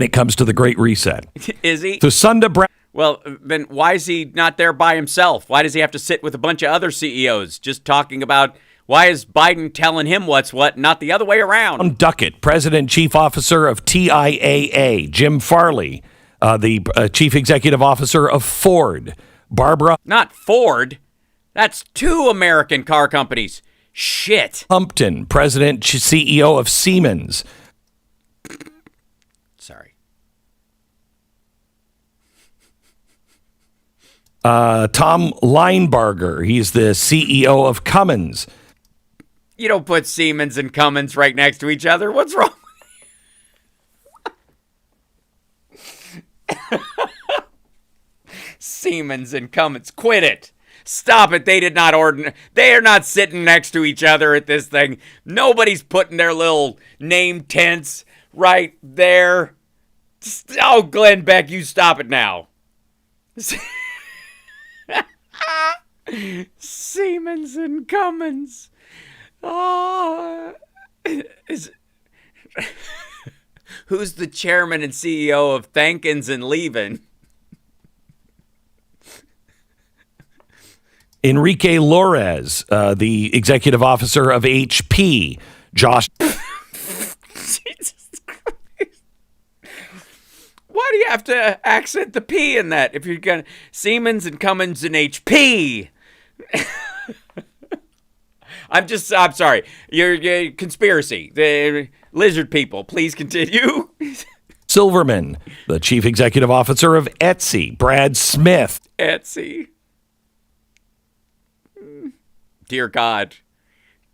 it comes to the Great Reset. Is he? To Sunda Brown. Well, then why is he not there by himself? Why does he have to sit with a bunch of other CEOs just talking about why is Biden telling him what's what, not the other way around? Duckett, president, chief officer of TIAA. Jim Farley, the chief executive officer of Ford. Barbara. Not Ford. That's two American car companies. Shit. Humpton, president, CEO of Siemens. Sorry. Tom Linebarger. He's the CEO of Cummins. You don't put Siemens and Cummins right next to each other. What's wrong? Siemens and Cummins. Quit it. Stop it. They are not sitting next to each other at this thing. Nobody's putting their little name tents right there. Oh, Glenn Beck, you stop it now. Siemens and Cummins. Oh, who's the chairman and CEO of Thankins and Leavin? Enrique Lores, the executive officer of HP. Josh. Jesus Christ. Why do you have to accent the P in that if you're going to Siemens and Cummins and HP? I'm sorry. You're conspiracy. The lizard people, please continue. Silverman, the chief executive officer of Etsy. Brad Smith. Etsy. Dear God.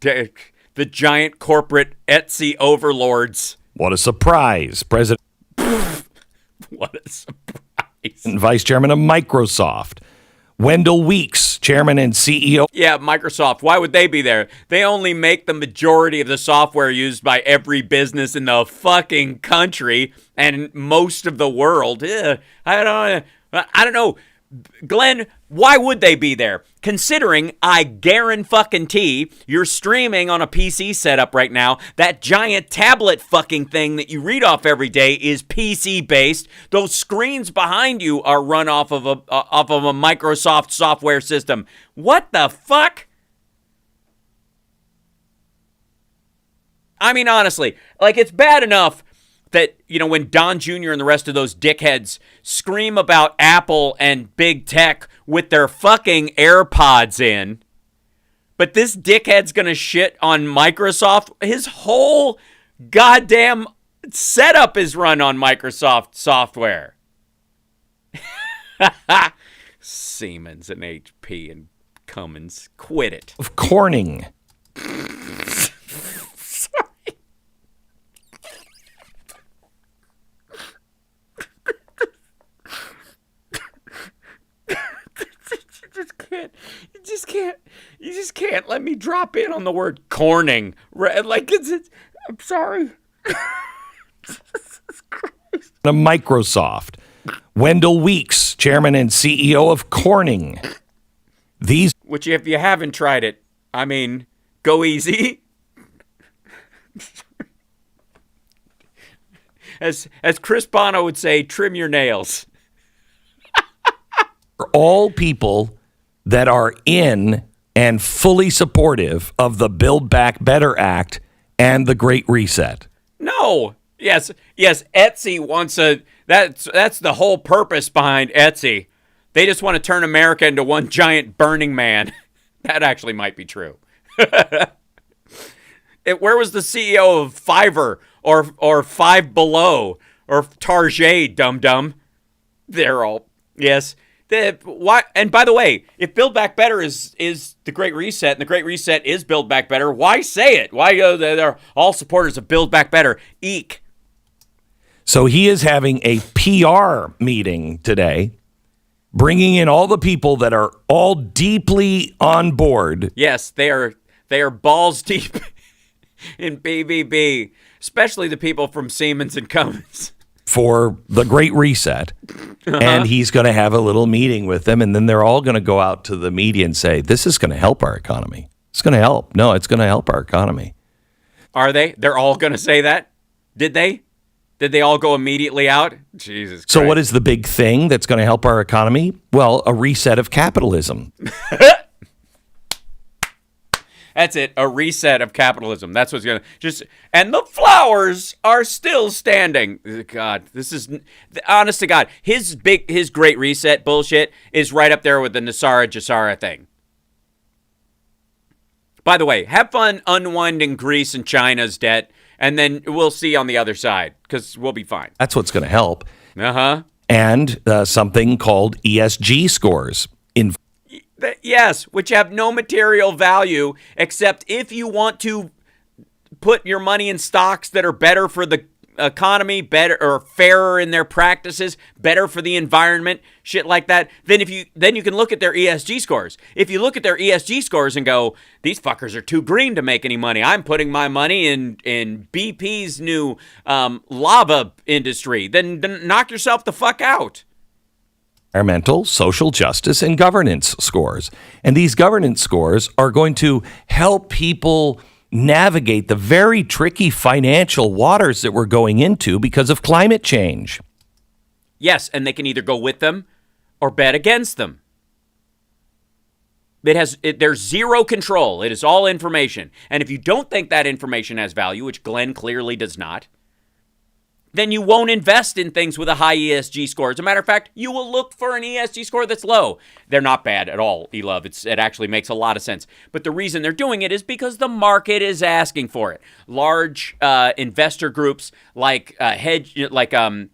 The giant corporate Etsy overlords. What a surprise. President What a surprise. and Vice Chairman of Microsoft. Wendell Weeks, Chairman and CEO. Yeah, Microsoft. Why would they be there? They only make the majority of the software used by every business in the fucking country and most of the world. I don't know. Glenn, why would they be there? Considering I guarantee you're streaming on a PC setup right now. That giant tablet fucking thing that you read off every day is PC based. Those screens behind you are run off of a Microsoft software system. What the fuck? I mean, honestly, like, it's bad enough that, you know, when Don Jr. and the rest of those dickheads scream about Apple and big tech with their fucking AirPods in, but this dickhead's gonna shit on Microsoft. His whole goddamn setup is run on Microsoft software. Siemens and HP and Cummins, quit it. Of Corning. You just can't let me drop in on the word Corning. Like, I'm sorry. The Microsoft. Wendell Weeks, Chairman and CEO of Corning. Which, if you haven't tried it, I mean, go easy. As Chris Bono would say, trim your nails. All people that are in and fully supportive of the Build Back Better Act and the Great Reset. No. Yes. Etsy wants that's the whole purpose behind Etsy. They just want to turn America into one giant Burning Man. That actually might be true. Where was the CEO of Fiverr or Five Below or Target, dum-dum? They're all, yes. Why? And by the way, if Build Back Better is the Great Reset, and the Great Reset is Build Back Better, why say it? Why go? They're all supporters of Build Back Better. Eek. So he is having a PR meeting today, bringing in all the people that are all deeply on board. Yes, they are balls deep in BBB, especially the people from Siemens and Cummins. For the Great Reset. And he's going to have a little meeting with them, and then they're all going to go out to the media and say, this is going to help our economy. It's going to help. No, it's going to help our economy. Are they? They're all going to say that? Did they? Did they all go immediately out? Jesus Christ. So what is the big thing that's going to help our economy? Well, a reset of capitalism. That's it. A reset of capitalism. That's what's going to and the flowers are still standing. God, this is honest to God. His Great Reset bullshit is right up there with the Nasara Jasara thing. By the way, have fun unwinding Greece and China's debt, and then we'll see on the other side, because we'll be fine. That's what's going to help. Uh-huh. And something called ESG scores. Yes, which have no material value, except if you want to put your money in stocks that are better for the economy, better or fairer in their practices, better for the environment, shit like that, then you can look at their ESG scores. If you look at their ESG scores and go, these fuckers are too green to make any money. I'm putting my money in BP's new lava industry. Then knock yourself the fuck out. Environmental, social justice, and governance scores. And these governance scores are going to help people navigate the very tricky financial waters that we're going into because of climate change. Yes, and they can either go with them or bet against them. There's zero control. It is all information. And if you don't think that information has value, which Glenn clearly does not, then you won't invest in things with a high ESG score. As a matter of fact, you will look for an ESG score that's low. They're not bad at all, E-Love. It actually makes a lot of sense. But the reason they're doing it is because the market is asking for it. Large investor groups like retirement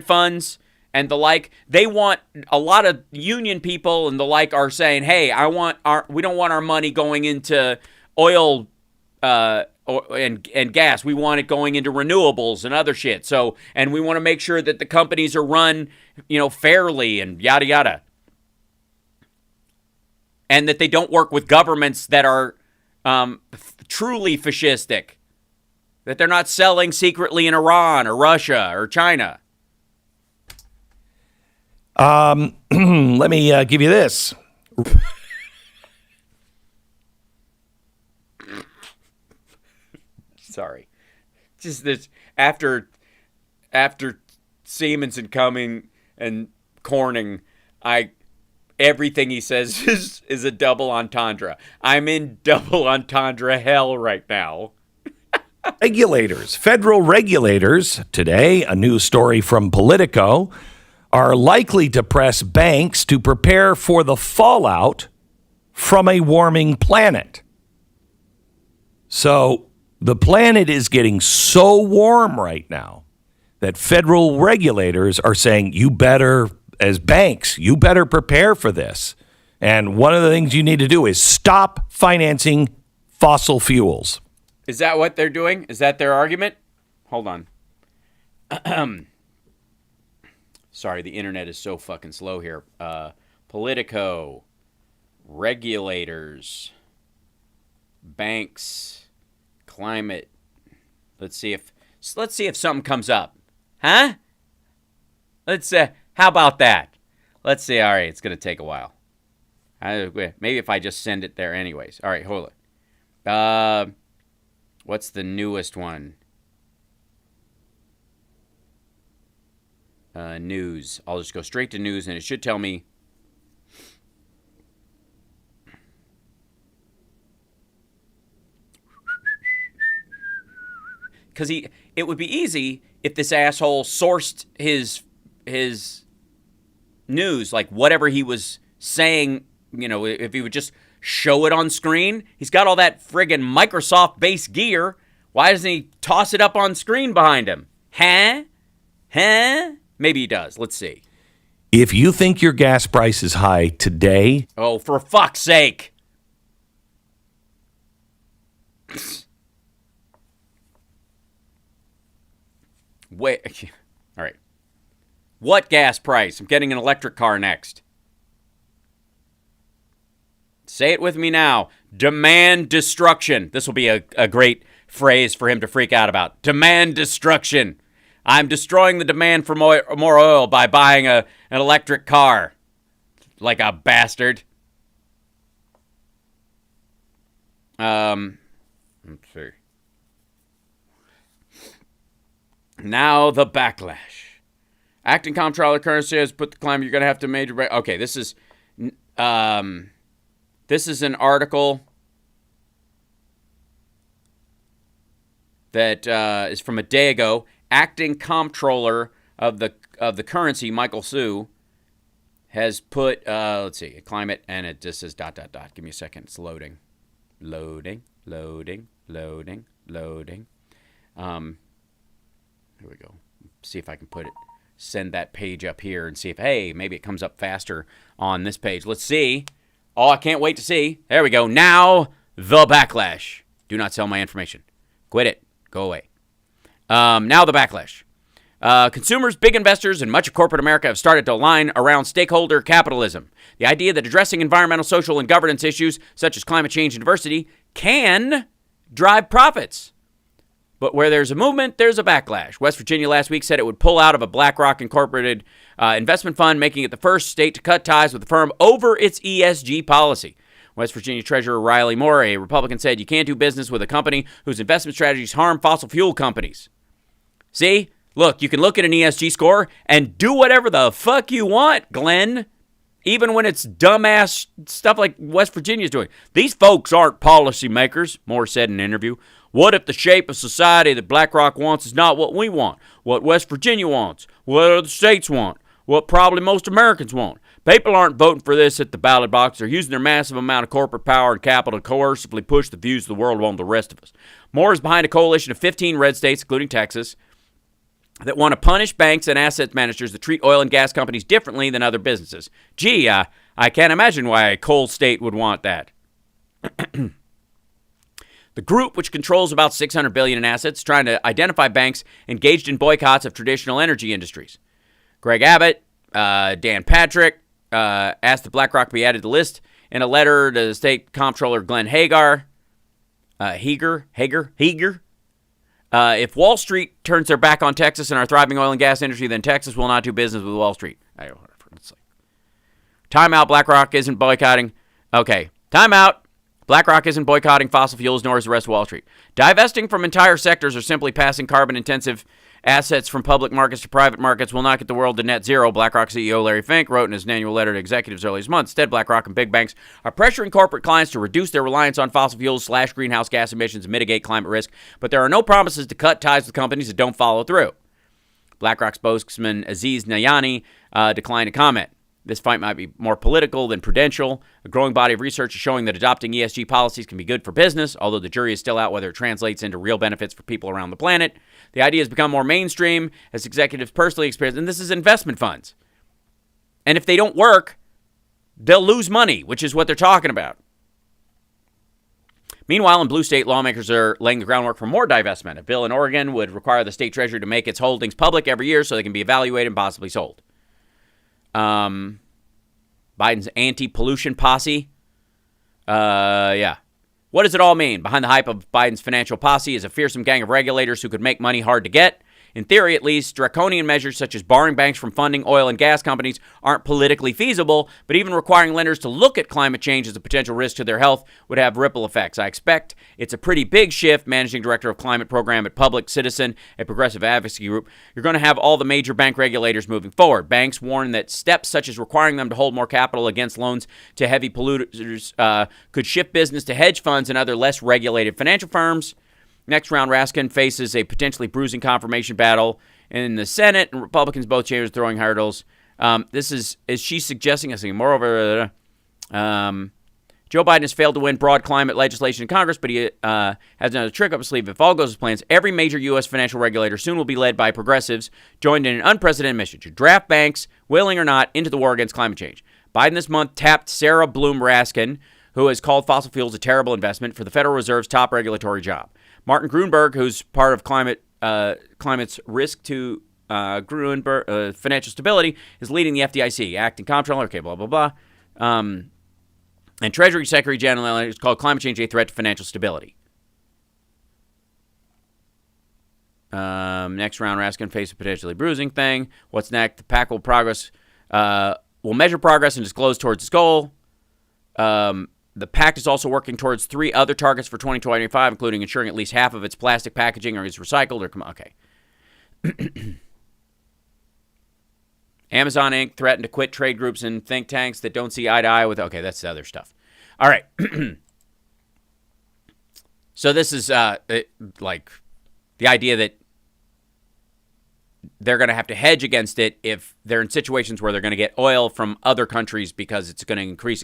funds and the like. They want a lot of union people and the like are saying, hey, we don't want our money going into oil and gas. We want it going into renewables and other shit. So, and we want to make sure that the companies are run, fairly and yada yada. And that they don't work with governments that are truly fascistic. That they're not selling secretly in Iran or Russia or China. Let me give you this. Sorry. Just this after Siemens and Cumming and Corning, everything he says is a double entendre. I'm in double entendre hell right now. Federal regulators, today, a new story from Politico, are likely to press banks to prepare for the fallout from a warming planet. So the planet is getting so warm right now that federal regulators are saying, as banks, you better prepare for this. And one of the things you need to do is stop financing fossil fuels. Is that what they're doing? Is that their argument? Hold on. Sorry, the internet is so fucking slow here. Politico, regulators, banks, climate. Let's see if something comes up. Huh? How about that? Let's see. All right, it's going to take a while. Maybe if I just send it there anyways. All right, hold it. What's the newest one? News. I'll just go straight to news, and it should tell me. Because it would be easy if this asshole sourced his news, like whatever he was saying, if he would just show it on screen. He's got all that friggin' Microsoft-based gear. Why doesn't he toss it up on screen behind him? Huh? Maybe he does. Let's see. If you think your gas price is high today... Oh, for fuck's sake. Wait. All right. What gas price? I'm getting an electric car next. Say it with me now. Demand destruction. This will be a great phrase for him to freak out about. Demand destruction. I'm destroying the demand for more oil by buying an electric car. Like a bastard. Let's see. Now the backlash. Acting comptroller currency has put the climate. You're going to have to major. Okay, this is an article that is from a day ago. Acting comptroller of the currency, Michael Sue, has put let's see, climate, and it just says ... Give me a second. It's loading. Here we go. See if I can send that page up here and see if, hey, maybe it comes up faster on this page. Let's see. Oh, I can't wait to see. There we go. Now, the backlash. Do not sell my information. Quit it. Go away. Now, the backlash. Consumers, big investors, and much of corporate America have started to align around stakeholder capitalism. The idea that addressing environmental, social, and governance issues, such as climate change and diversity, can drive profits. But where there's a movement, there's a backlash. West Virginia last week said it would pull out of a BlackRock Incorporated investment fund, making it the first state to cut ties with the firm over its ESG policy. West Virginia Treasurer Riley Moore, a Republican, said you can't do business with a company whose investment strategies harm fossil fuel companies. See? Look, you can look at an ESG score and do whatever the fuck you want, Glenn. Even when it's dumbass stuff like West Virginia's doing. These folks aren't policymakers, Moore said in an interview. What if the shape of society that BlackRock wants is not what we want? What West Virginia wants? What other states want? What probably most Americans want? People aren't voting for this at the ballot box. They're using their massive amount of corporate power and capital to coercively push the views of the world on the rest of us. Moore is behind a coalition of 15 red states, including Texas, that want to punish banks and asset managers that treat oil and gas companies differently than other businesses. Gee, I can't imagine why a coal state would want that. The group, which controls about $600 billion in assets, is trying to identify banks engaged in boycotts of traditional energy industries. Greg Abbott, Dan Patrick asked that BlackRock be added to the list in a letter to the state comptroller Glenn Hager. If Wall Street turns their back on Texas and our thriving oil and gas industry, then Texas will not do business with Wall Street. Time out, BlackRock isn't boycotting. Okay, time out. BlackRock isn't boycotting fossil fuels, nor is the rest of Wall Street. Divesting from entire sectors or simply passing carbon-intensive assets from public markets to private markets will not get the world to net zero, BlackRock CEO Larry Fink wrote in his annual letter to executives earlier this month. Instead, BlackRock and big banks are pressuring corporate clients to reduce their reliance on fossil fuels / greenhouse gas emissions and mitigate climate risk, but there are no promises to cut ties with companies that don't follow through. BlackRock spokesman Aziz Nayani declined to comment. This fight might be more political than prudential. A growing body of research is showing that adopting ESG policies can be good for business, although the jury is still out whether it translates into real benefits for people around the planet. The idea has become more mainstream as executives personally experience, and this is investment funds. And if they don't work, they'll lose money, which is what they're talking about. Meanwhile, in blue state, lawmakers are laying the groundwork for more divestment. A bill in Oregon would require the state treasury to make its holdings public every year so they can be evaluated and possibly sold. Biden's anti-pollution posse. Yeah. What does it all mean? Behind the hype of Biden's financial posse is a fearsome gang of regulators who could make money hard to get. In theory, at least, draconian measures such as barring banks from funding oil and gas companies aren't politically feasible, but even requiring lenders to look at climate change as a potential risk to their health would have ripple effects. I expect it's a pretty big shift. Managing Director of Climate Program at Public Citizen, a progressive advocacy group. You're going to have all the major bank regulators moving forward. Banks warn that steps such as requiring them to hold more capital against loans to heavy polluters could shift business to hedge funds and other less regulated financial firms. Next round, Raskin faces a potentially bruising confirmation battle in the Senate, and Republicans both chambers throwing hurdles. Is she suggesting, moreover, Joe Biden has failed to win broad climate legislation in Congress, but he has another trick up his sleeve. If all goes as planned, every major U.S. financial regulator soon will be led by progressives joined in an unprecedented mission to draft banks, willing or not, into the war against climate change. Biden this month tapped Sarah Bloom Raskin, who has called fossil fuels a terrible investment, for the Federal Reserve's top regulatory job. Martin Gruenberg, who's part of Climate's risk to financial stability, is leading the FDIC, acting comptroller, blah, blah, blah. And Treasury Secretary General is called climate change a threat to financial stability. Next round, Raskin face a potentially bruising thing. What's next? The PAC will measure progress and disclose towards its goal. The pact is also working towards 3 other targets for 2025, including ensuring at least half of its plastic packaging is recycled or okay. Amazon Inc. threatened to quit trade groups and think tanks that don't see eye to eye with. Okay, that's the other stuff. All right. So this is like the idea that they're going to have to hedge against it if they're in situations where they're going to get oil from other countries because it's going to increase.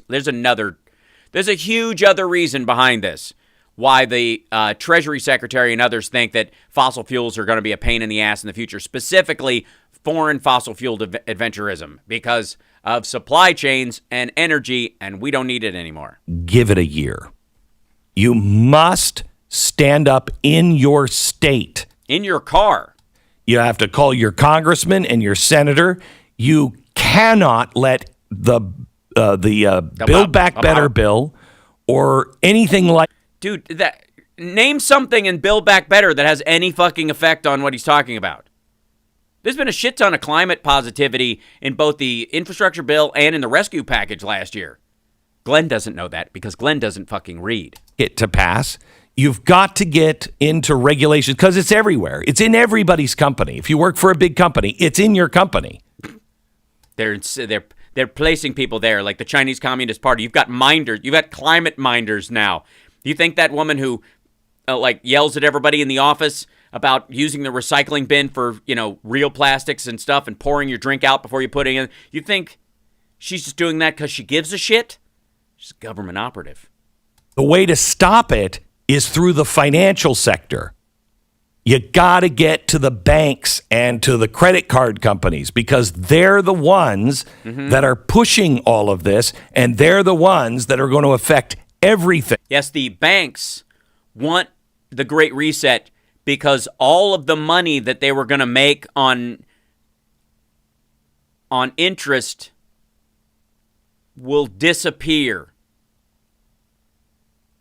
There's a huge other reason behind this, why the Treasury Secretary and others think that fossil fuels are going to be a pain in the ass in the future, specifically foreign fossil fuel adventurism, because of supply chains and energy, and we don't need it anymore. Give it a year. You must stand up in your state. In your car. You have to call your congressman and your senator. You cannot let the Build Back Better bill or anything like... Dude, name something in Build Back Better that has any fucking effect on what he's talking about. There's been a shit ton of climate positivity in both the infrastructure bill and in the rescue package last year. Glenn doesn't know that because Glenn doesn't fucking read. It to pass. You've got to get into regulations because it's everywhere. It's in everybody's company. If you work for a big company, it's in your company. They're placing people there, like the Chinese Communist Party. You've got minders. You've got climate minders now. You think that woman who yells at everybody in the office about using the recycling bin for, real plastics and stuff and pouring your drink out before you put it in, you think she's just doing that because she gives a shit? She's a government operative. The way to stop it is through the financial sector. You got to get to the banks and to the credit card companies because they're the ones that are pushing all of this, and they're the ones that are going to affect everything. Yes, the banks want the Great Reset because all of the money that they were going to make on interest will disappear.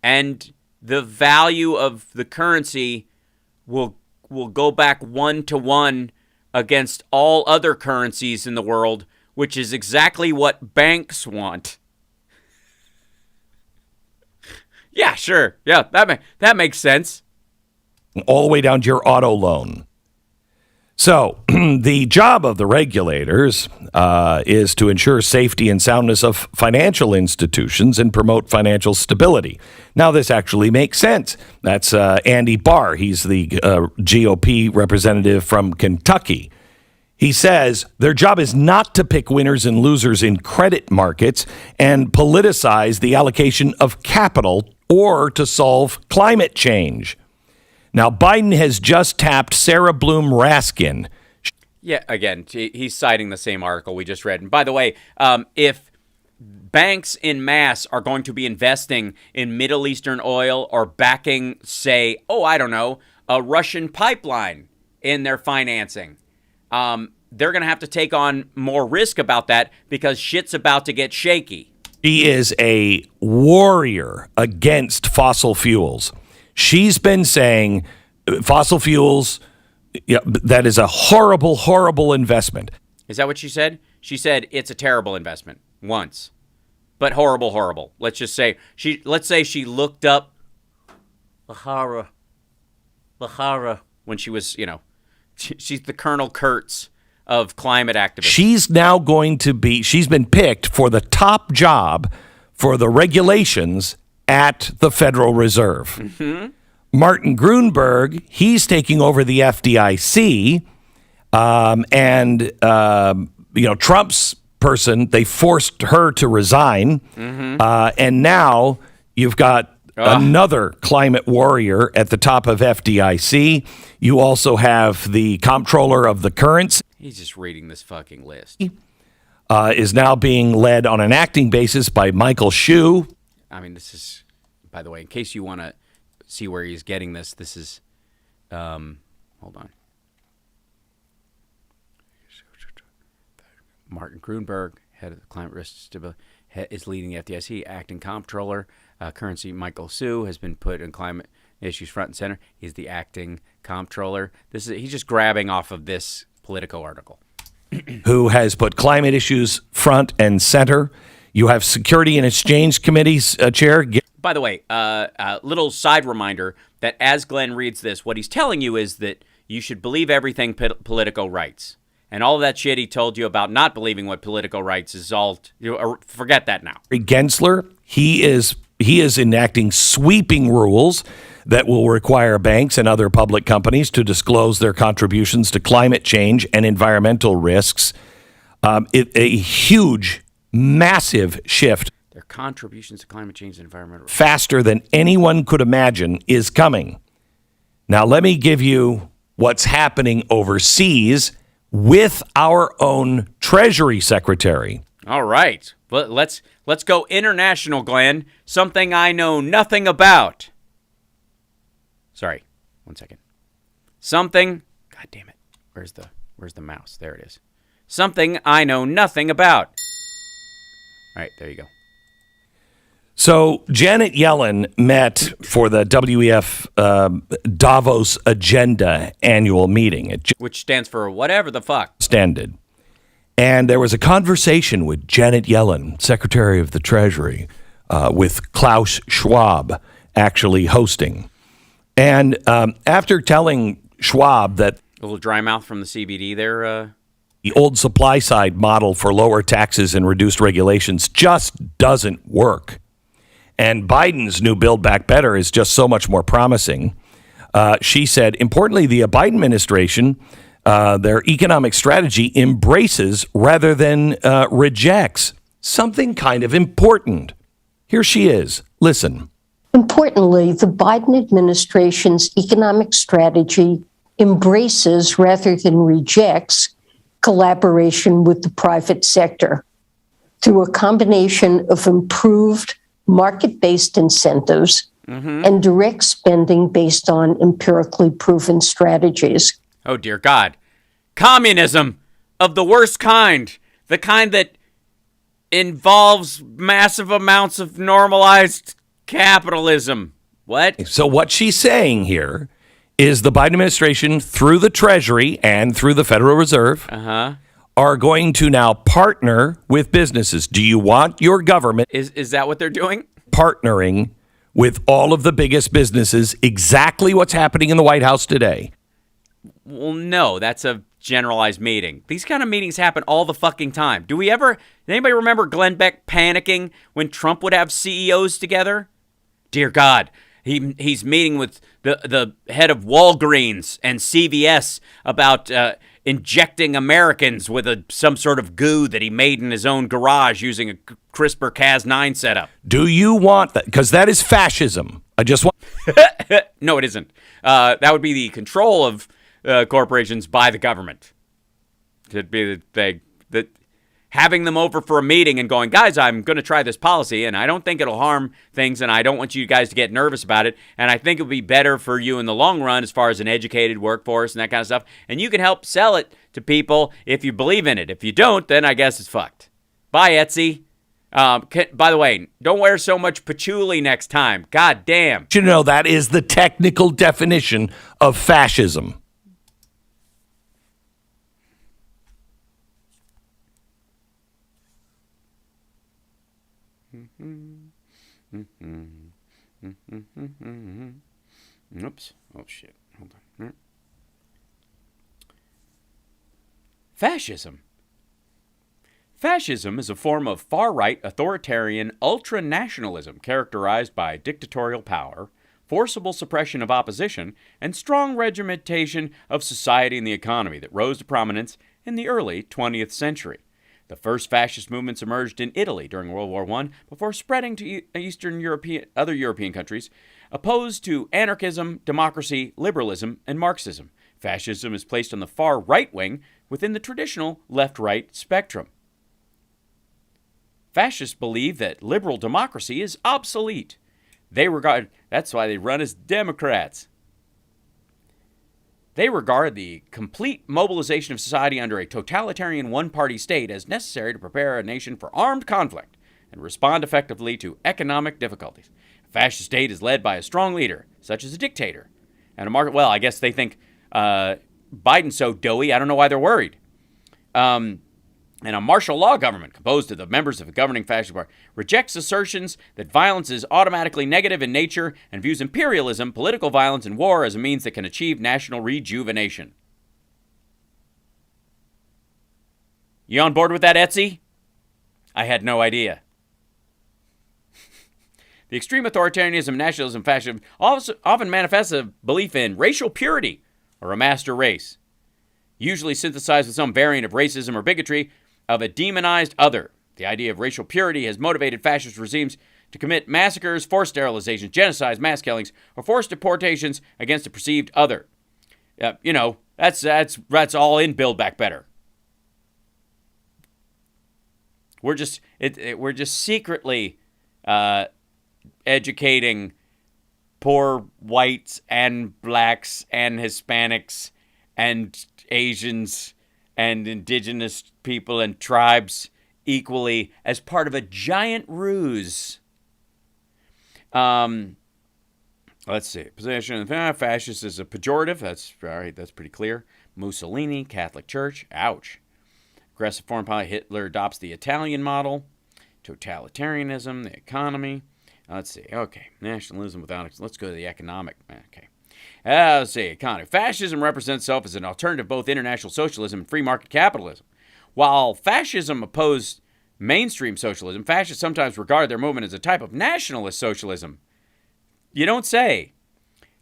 And the value of the currency will go back 1-to-1 against all other currencies in the world, which is exactly what banks want. Yeah, sure. Yeah, that makes sense. All the way down to your auto loan. So the job of the regulators is to ensure safety and soundness of financial institutions and promote financial stability. Now, this actually makes sense. That's Andy Barr. He's the GOP representative from Kentucky. He says their job is not to pick winners and losers in credit markets and politicize the allocation of capital or to solve climate change. Now, Biden has just tapped Sarah Bloom Raskin. Yeah, again, he's citing the same article we just read. And by the way, if banks en masse are going to be investing in Middle Eastern oil or backing, say, a Russian pipeline in their financing, they're going to have to take on more risk about that because shit's about to get shaky. She is a warrior against fossil fuels. She's been saying fossil fuels, that is a horrible, horrible investment. Is that what she said? She said it's a terrible investment once, but horrible, horrible. Let's just say she looked up Lahara when she was, she's the Colonel Kurtz of climate activism. She's now she's been picked for the top job for the regulations at the Federal Reserve. Mm-hmm. Martin Gruenberg, he's taking over the FDIC, Trump's person, they forced her to resign, and now you've got another climate warrior at the top of FDIC. You also have the comptroller of the currency. He's just reading this fucking list. Is now being led on an acting basis by Michael Hsu. I mean, this is, by the way, in case you want to see where he's getting this is, hold on. Martin Gruenberg, head of the climate risk stability, is leading the FDIC. Acting comptroller, currency Michael Hsu has been put in climate issues front and center. He's the acting comptroller. He's just grabbing off of this Politico article. Who has put climate issues front and center. You have Security and Exchange Committee's chair. By the way, little side reminder that as Glenn reads this, what he's telling you is that you should believe everything Politico writes. And all of that shit he told you about not believing what Politico writes is all, forget that now. Gensler, he is enacting sweeping rules that will require banks and other public companies to disclose their contributions to climate change and environmental risks. A huge, massive shift. Their contributions to climate change and environmental risks. Faster than anyone could imagine is coming. Now, let me give you what's happening overseas with our own Treasury Secretary. All right. But let's go international, Glenn. Something I know nothing about. Sorry, 1 second. Something, God damn it. Where's the mouse? There it is. Something I know nothing about. All right, there you go. So Janet Yellen met for the WEF Davos Agenda annual meeting. Which stands for whatever the fuck. Standard. And there was a conversation with Janet Yellen, Secretary of the Treasury, with Klaus Schwab actually hosting. And after telling Schwab that... A little dry mouth from the CBD there. The old supply side model for lower taxes and reduced regulations just doesn't work. And Biden's new Build Back Better is just so much more promising. She said, importantly, the Biden administration, their economic strategy embraces rather than rejects something kind of important. Here she is. Listen. Importantly, the Biden administration's economic strategy embraces rather than rejects collaboration with the private sector through a combination of improved market-based incentives and direct spending based on empirically proven strategies. Oh, dear God. Communism of the worst kind. The kind that involves massive amounts of normalized capitalism. What? So what she's saying here is the Biden administration, through the Treasury and through the Federal Reserve, are going to now partner with businesses. Do you want your government... Is that what they're doing? Partnering with all of the biggest businesses, exactly what's happening in the White House today. Well, no, that's a generalized meeting. These kind of meetings happen all the fucking time. Does anybody remember Glenn Beck panicking when Trump would have CEOs together? Dear God, he's meeting with the head of Walgreens and CVS about injecting Americans with some sort of goo that he made in his own garage using a CRISPR-Cas9 setup. Do you want that? Because that is fascism. I just want... No, it isn't. That would be the control of corporations by the government. It'd be that having them over for a meeting and going, guys, I'm going to try this policy, and I don't think it'll harm things, and I don't want you guys to get nervous about it, and I think it would be better for you in the long run as far as an educated workforce and that kind of stuff, and you can help sell it to people if you believe in it. If you don't, then I guess it's fucked. Bye, Etsy. By the way, don't wear so much patchouli next time. God damn. You know, that is the technical definition of fascism. Oops. Oh, shit. Hold on. Fascism. Fascism is a form of far-right authoritarian ultra-nationalism characterized by dictatorial power, forcible suppression of opposition, and strong regimentation of society and the economy that rose to prominence in the early 20th century. The first fascist movements emerged in Italy during World War I before spreading to other European countries, opposed to anarchism, democracy, liberalism, and Marxism. Fascism is placed on the far right wing within the traditional left-right spectrum. Fascists believe that liberal democracy is obsolete. That's why they run as Democrats. They regard the complete mobilization of society under a totalitarian one-party state as necessary to prepare a nation for armed conflict and respond effectively to economic difficulties. A fascist state is led by a strong leader, such as a dictator. And I guess they think Biden's so doughy, I don't know why they're worried. And a martial law government composed of the members of the governing fascist party rejects assertions that violence is automatically negative in nature and views imperialism, political violence, and war as a means that can achieve national rejuvenation. You on board with that, Etsy? I had no idea. The extreme authoritarianism, nationalism, fascism often manifests a belief in racial purity or a master race, usually synthesized with some variant of racism or bigotry of a demonized other. The idea of racial purity has motivated fascist regimes to commit massacres, forced sterilizations, genocides, mass killings, or forced deportations against a perceived other. That's all in Build Back Better. We're just secretly educating poor whites and blacks and Hispanics and Asians and indigenous people and tribes equally as part of a giant ruse. Let's see. Position of fascist is a pejorative. That's all right. That's pretty clear. Mussolini, Catholic Church. Ouch. Aggressive foreign policy. Hitler adopts the Italian model. Totalitarianism, the economy. Let's see. Okay. Nationalism without... Let's go to the economic. Okay. Let's see. Economy. Fascism represents itself as an alternative to both international socialism and free market capitalism. While fascism opposed mainstream socialism, fascists sometimes regard their movement as a type of nationalist socialism. You don't say.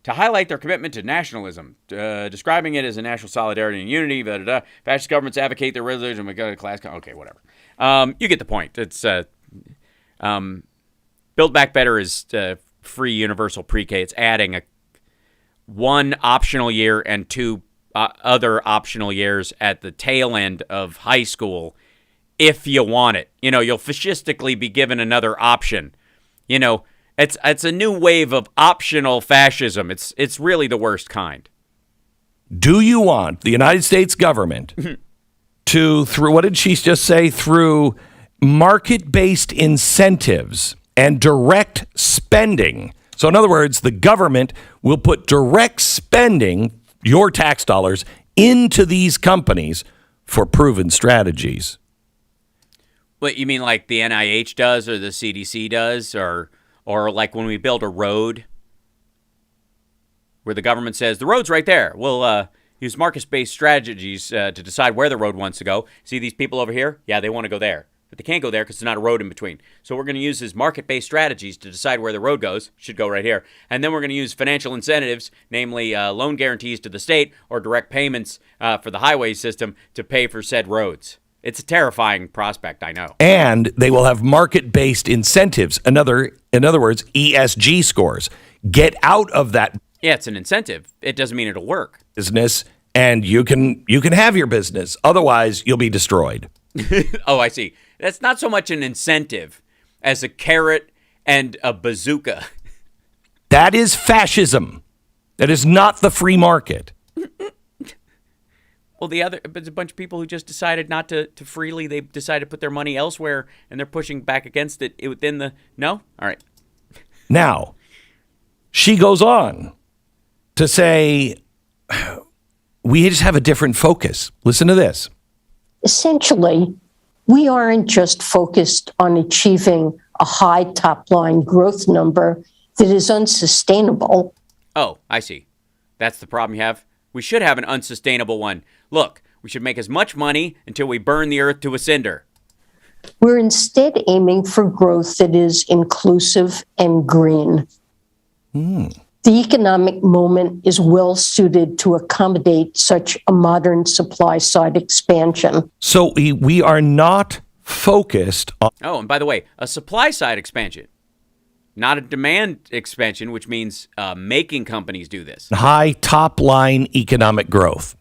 To highlight their commitment to nationalism, describing it as a national solidarity and unity, fascist governments advocate their resolution with a class... Okay, whatever. You get the point. It's Build Back Better is free universal pre-K. It's adding one optional year and two other optional years at the tail end of high school if you want it. You know, you'll fascistically be given another option. You know, it's a new wave of optional fascism. It's really the worst kind. Do you want the United States government to, through, what did she just say, through market-based incentives and direct spending? So in other words, the government will put direct spending, your tax dollars, into these companies for proven strategies. What, you mean like the NIH does or the CDC does, or like when we build a road where the government says, the road's right there. We'll use market-based strategies to decide where the road wants to go. See these people over here? Yeah, they want to go there. But they can't go there because there's not a road in between. So we're going to use these market-based strategies to decide where the road goes. Should go right here. And then we're going to use financial incentives, namely loan guarantees to the state or direct payments for the highway system to pay for said roads. It's a terrifying prospect, I know. And they will have market-based incentives. In other words, ESG scores. Get out of that. Yeah, it's an incentive. It doesn't mean it'll work. Business, and you can have your business. Otherwise, you'll be destroyed. Oh, I see. That's not so much an incentive as a carrot and a bazooka. That is fascism. That is not the free market. Well, but a bunch of people who just decided not to freely, they decided to put their money elsewhere, and they're pushing back against it within the, no? All right. Now, she goes on to say, we just have a different focus. Listen to this. Essentially, we aren't just focused on achieving a high top-line growth number that is unsustainable. Oh, I see. That's the problem you have? We should have an unsustainable one. Look, we should make as much money until we burn the earth to a cinder. We're instead aiming for growth that is inclusive and green. The economic moment is well suited to accommodate such a modern supply-side expansion. So we are not focused on... Oh, and by the way, a supply-side expansion, not a demand expansion, which means making companies do this. High top-line economic growth.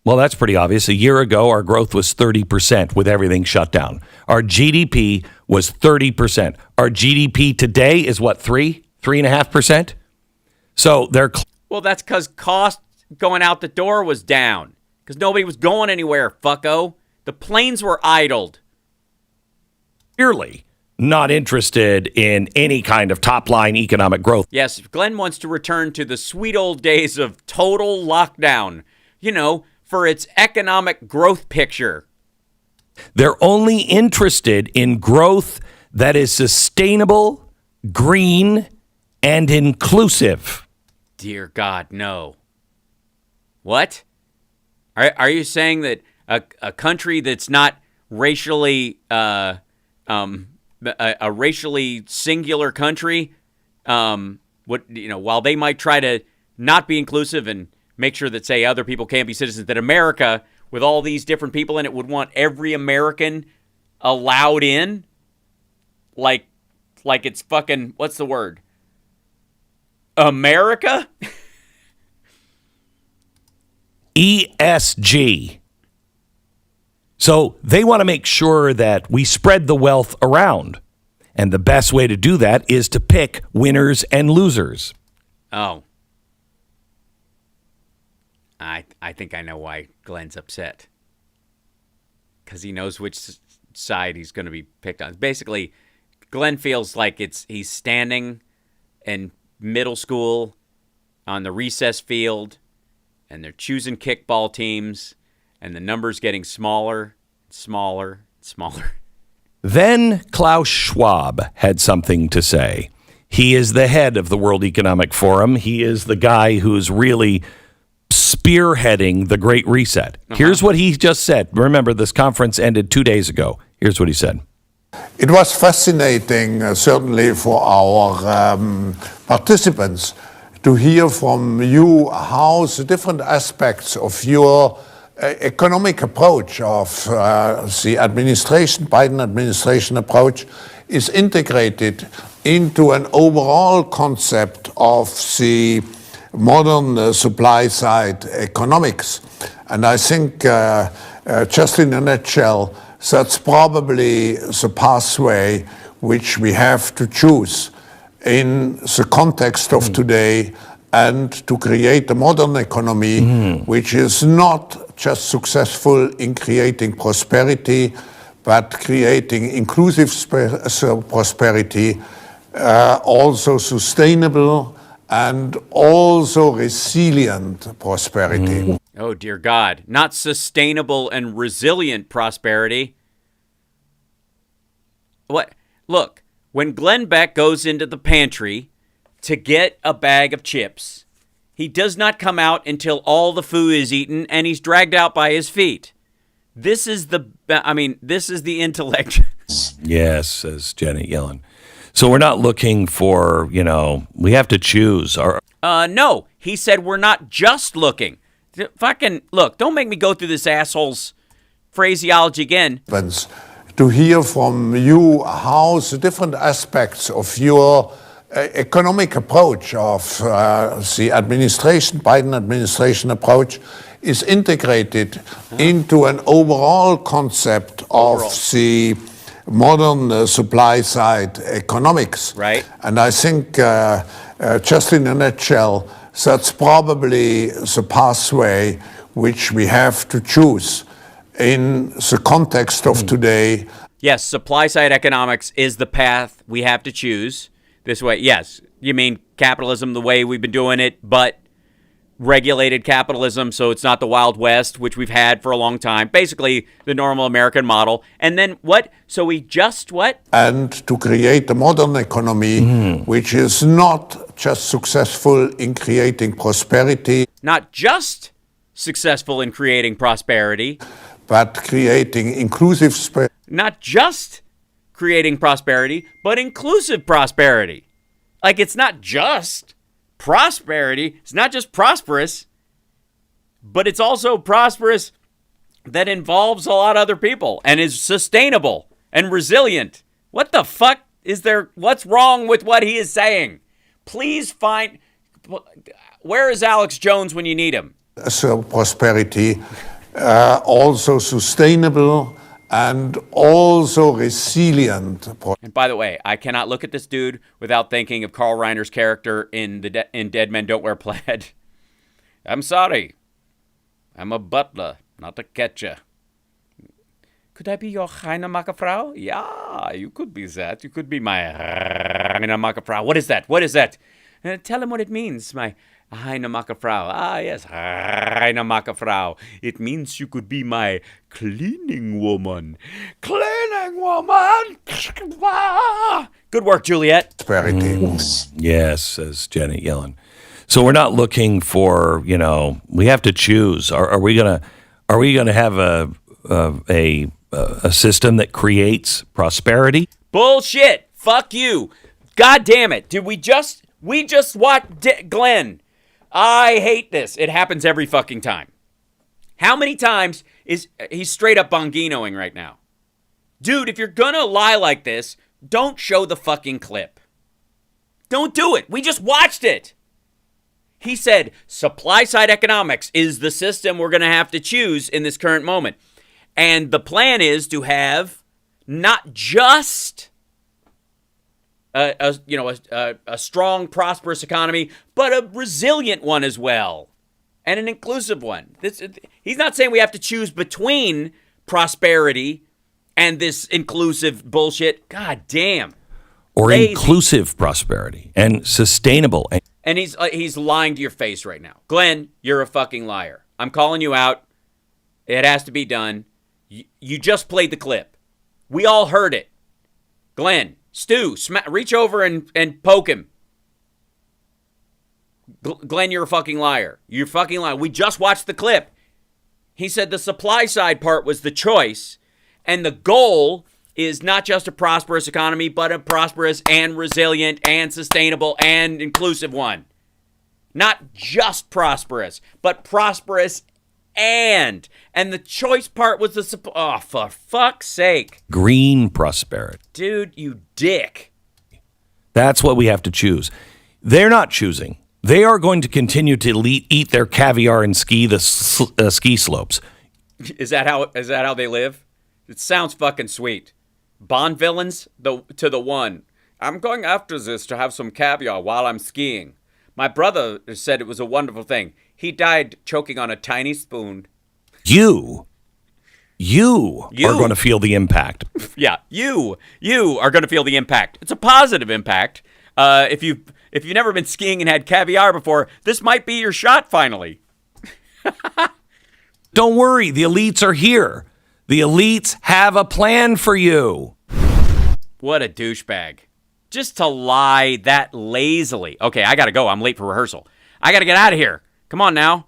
Well, that's pretty obvious. A year ago, our growth was 30% with everything shut down. Our GDP was 30%. Our GDP today is what, 3.5%? So they're... Well, that's because cost going out the door was down. Because nobody was going anywhere, fucko. The planes were idled. Clearly not interested in any kind of top-line economic growth. Yes, Glenn wants to return to the sweet old days of total lockdown. You know, for its economic growth picture. They're only interested in growth that is sustainable, green, and inclusive. Dear God, no. What? Are you saying that a country that's not racially a racially singular country, while they might try to not be inclusive and make sure that, say, other people can't be citizens, that America, with all these different people in it, would want every American allowed in? Like it's fucking, what's the word? America? ESG. So they want to make sure that we spread the wealth around. And the best way to do that is to pick winners and losers. Oh. I think I know why Glenn's upset. Because he knows which side he's going to be picked on. Basically, Glenn feels like he's standing in middle school on the recess field, and they're choosing kickball teams, and the number's getting smaller, smaller, smaller. Then Klaus Schwab had something to say. He is the head of the World Economic Forum. He is the guy who's really spearheading the Great Reset. Here's what he just said. Remember, this conference ended 2 days ago. Here's what he said. It was fascinating, certainly for our participants, to hear from you how the different aspects of your economic approach of the administration, Biden administration approach, is integrated into an overall concept of the modern supply side economics. And I think, just in a nutshell, that's probably the pathway which we have to choose in the context of today, and to create a modern economy which is not just successful in creating prosperity, but creating inclusive prosperity, also sustainable and also resilient prosperity. Oh, dear God. Not sustainable and resilient prosperity. What? Look, when Glenn Beck goes into the pantry to get a bag of chips, he does not come out until all the food is eaten and he's dragged out by his feet. This is the intellect. Yes, says Jenny Yellen. So we're not looking for, we have to choose. No, he said we're not just looking. Fucking, look, don't make me go through this asshole's phraseology again. To hear from you how the different aspects of your economic approach of the Biden administration approach is integrated into an overall concept of the modern supply side economics. Right. And I think, just in a nutshell, that's probably the pathway which we have to choose in the context of today. Yes, supply side economics is the path we have to choose. This way, yes, you mean capitalism the way we've been doing it, but regulated capitalism, so it's not the Wild West, which we've had for a long time. Basically, the normal American model. And then what? So we just what? And to create a modern economy which is not just successful in creating prosperity. Not just successful in creating prosperity. But creating inclusive Not just creating prosperity, but inclusive prosperity. Like, it's not just prosperity. It's not just prosperous, but it's also prosperous that involves a lot of other people and is sustainable and resilient. What the fuck is there? What's wrong with what he is saying? Please find, where is Alex Jones when you need him? So prosperity, also sustainable and also resilient. And by the way, I cannot look at this dude without thinking of Carl Reiner's character in Dead Men Don't Wear Plaid. I'm sorry. I'm a butler, not a catcher. Could I be your Heinemarkerfrau? Yeah, you could be that. You could be my Heinemarkerfrau. What is that? What is that? Tell him what it means, my Heinemarkerfrau. Ah, yes, Heinemarkerfrau. It means you could be my cleaning woman. Cleaning woman! Good work, Juliet. Yes, says Jenny Yellen. So we're not looking for, we have to choose. Are we gonna have a system that creates prosperity? Bullshit. Fuck you. God damn it. Did we just watched Glenn. I hate this. It happens every fucking time. How many times is he's straight up Bonginoing right now? Dude, if you're gonna lie like this, don't show the fucking clip. Don't do it. We just watched it. He said supply side economics is the system we're gonna have to choose in this current moment. And the plan is to have not just a strong, prosperous economy, but a resilient one as well, and an inclusive one. He's not saying we have to choose between prosperity and this inclusive bullshit. God damn. Or lazy. Inclusive prosperity and sustainable. And he's lying to your face right now. Glenn, you're a fucking liar. I'm calling you out. It has to be done. You just played the clip. We all heard it. Glenn, Stu, reach over and poke him. Glenn, you're a fucking liar. You're fucking lying. We just watched the clip. He said the supply side part was the choice, and the goal is not just a prosperous economy, but a prosperous and resilient and sustainable and inclusive one. Not just prosperous, but prosperous and the choice part was the oh, for fuck's sake. Green prosperity. Dude, you dick. That's what we have to choose. They're not choosing. They are going to continue to eat their caviar and ski the ski slopes. Is that how they live? It sounds fucking sweet. Bond villains to the one. I'm going after this to have some caviar while I'm skiing. My brother said it was a wonderful thing. He died choking on a tiny spoon. You are going to feel the impact. Yeah, you are going to feel the impact. It's a positive impact. If you've never been skiing and had caviar before, this might be your shot finally. Don't worry, the elites are here. The elites have a plan for you. What a douchebag. Just to lie that lazily. Okay, I got to go. I'm late for rehearsal. I got to get out of here. Come on now.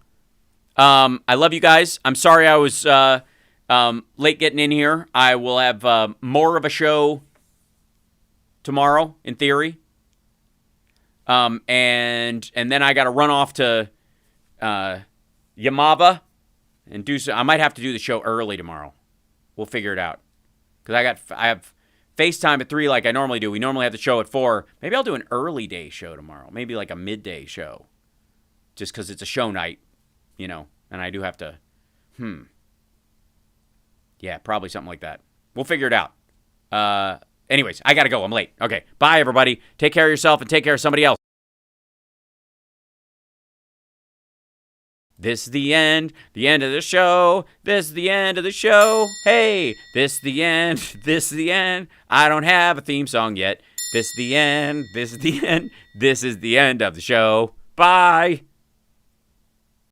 I love you guys. I'm sorry I was late getting in here. I will have more of a show tomorrow, in theory. And then I got to run off to Yamava and do so. I might have to do the show early tomorrow. We'll figure it out. Because I have FaceTime at 3 like I normally do. We normally have the show at 4. Maybe I'll do an early day show tomorrow. Maybe like a midday show. Just because it's a show night, you know, and I do have to, yeah, probably something like that. We'll figure it out. Anyways, I got to go. I'm late. Okay, bye, everybody. Take care of yourself and take care of somebody else. This is the end of the show. This is the end of the show. Hey, this is the end. I don't have a theme song yet. This is the end. This is the end of the show. Bye.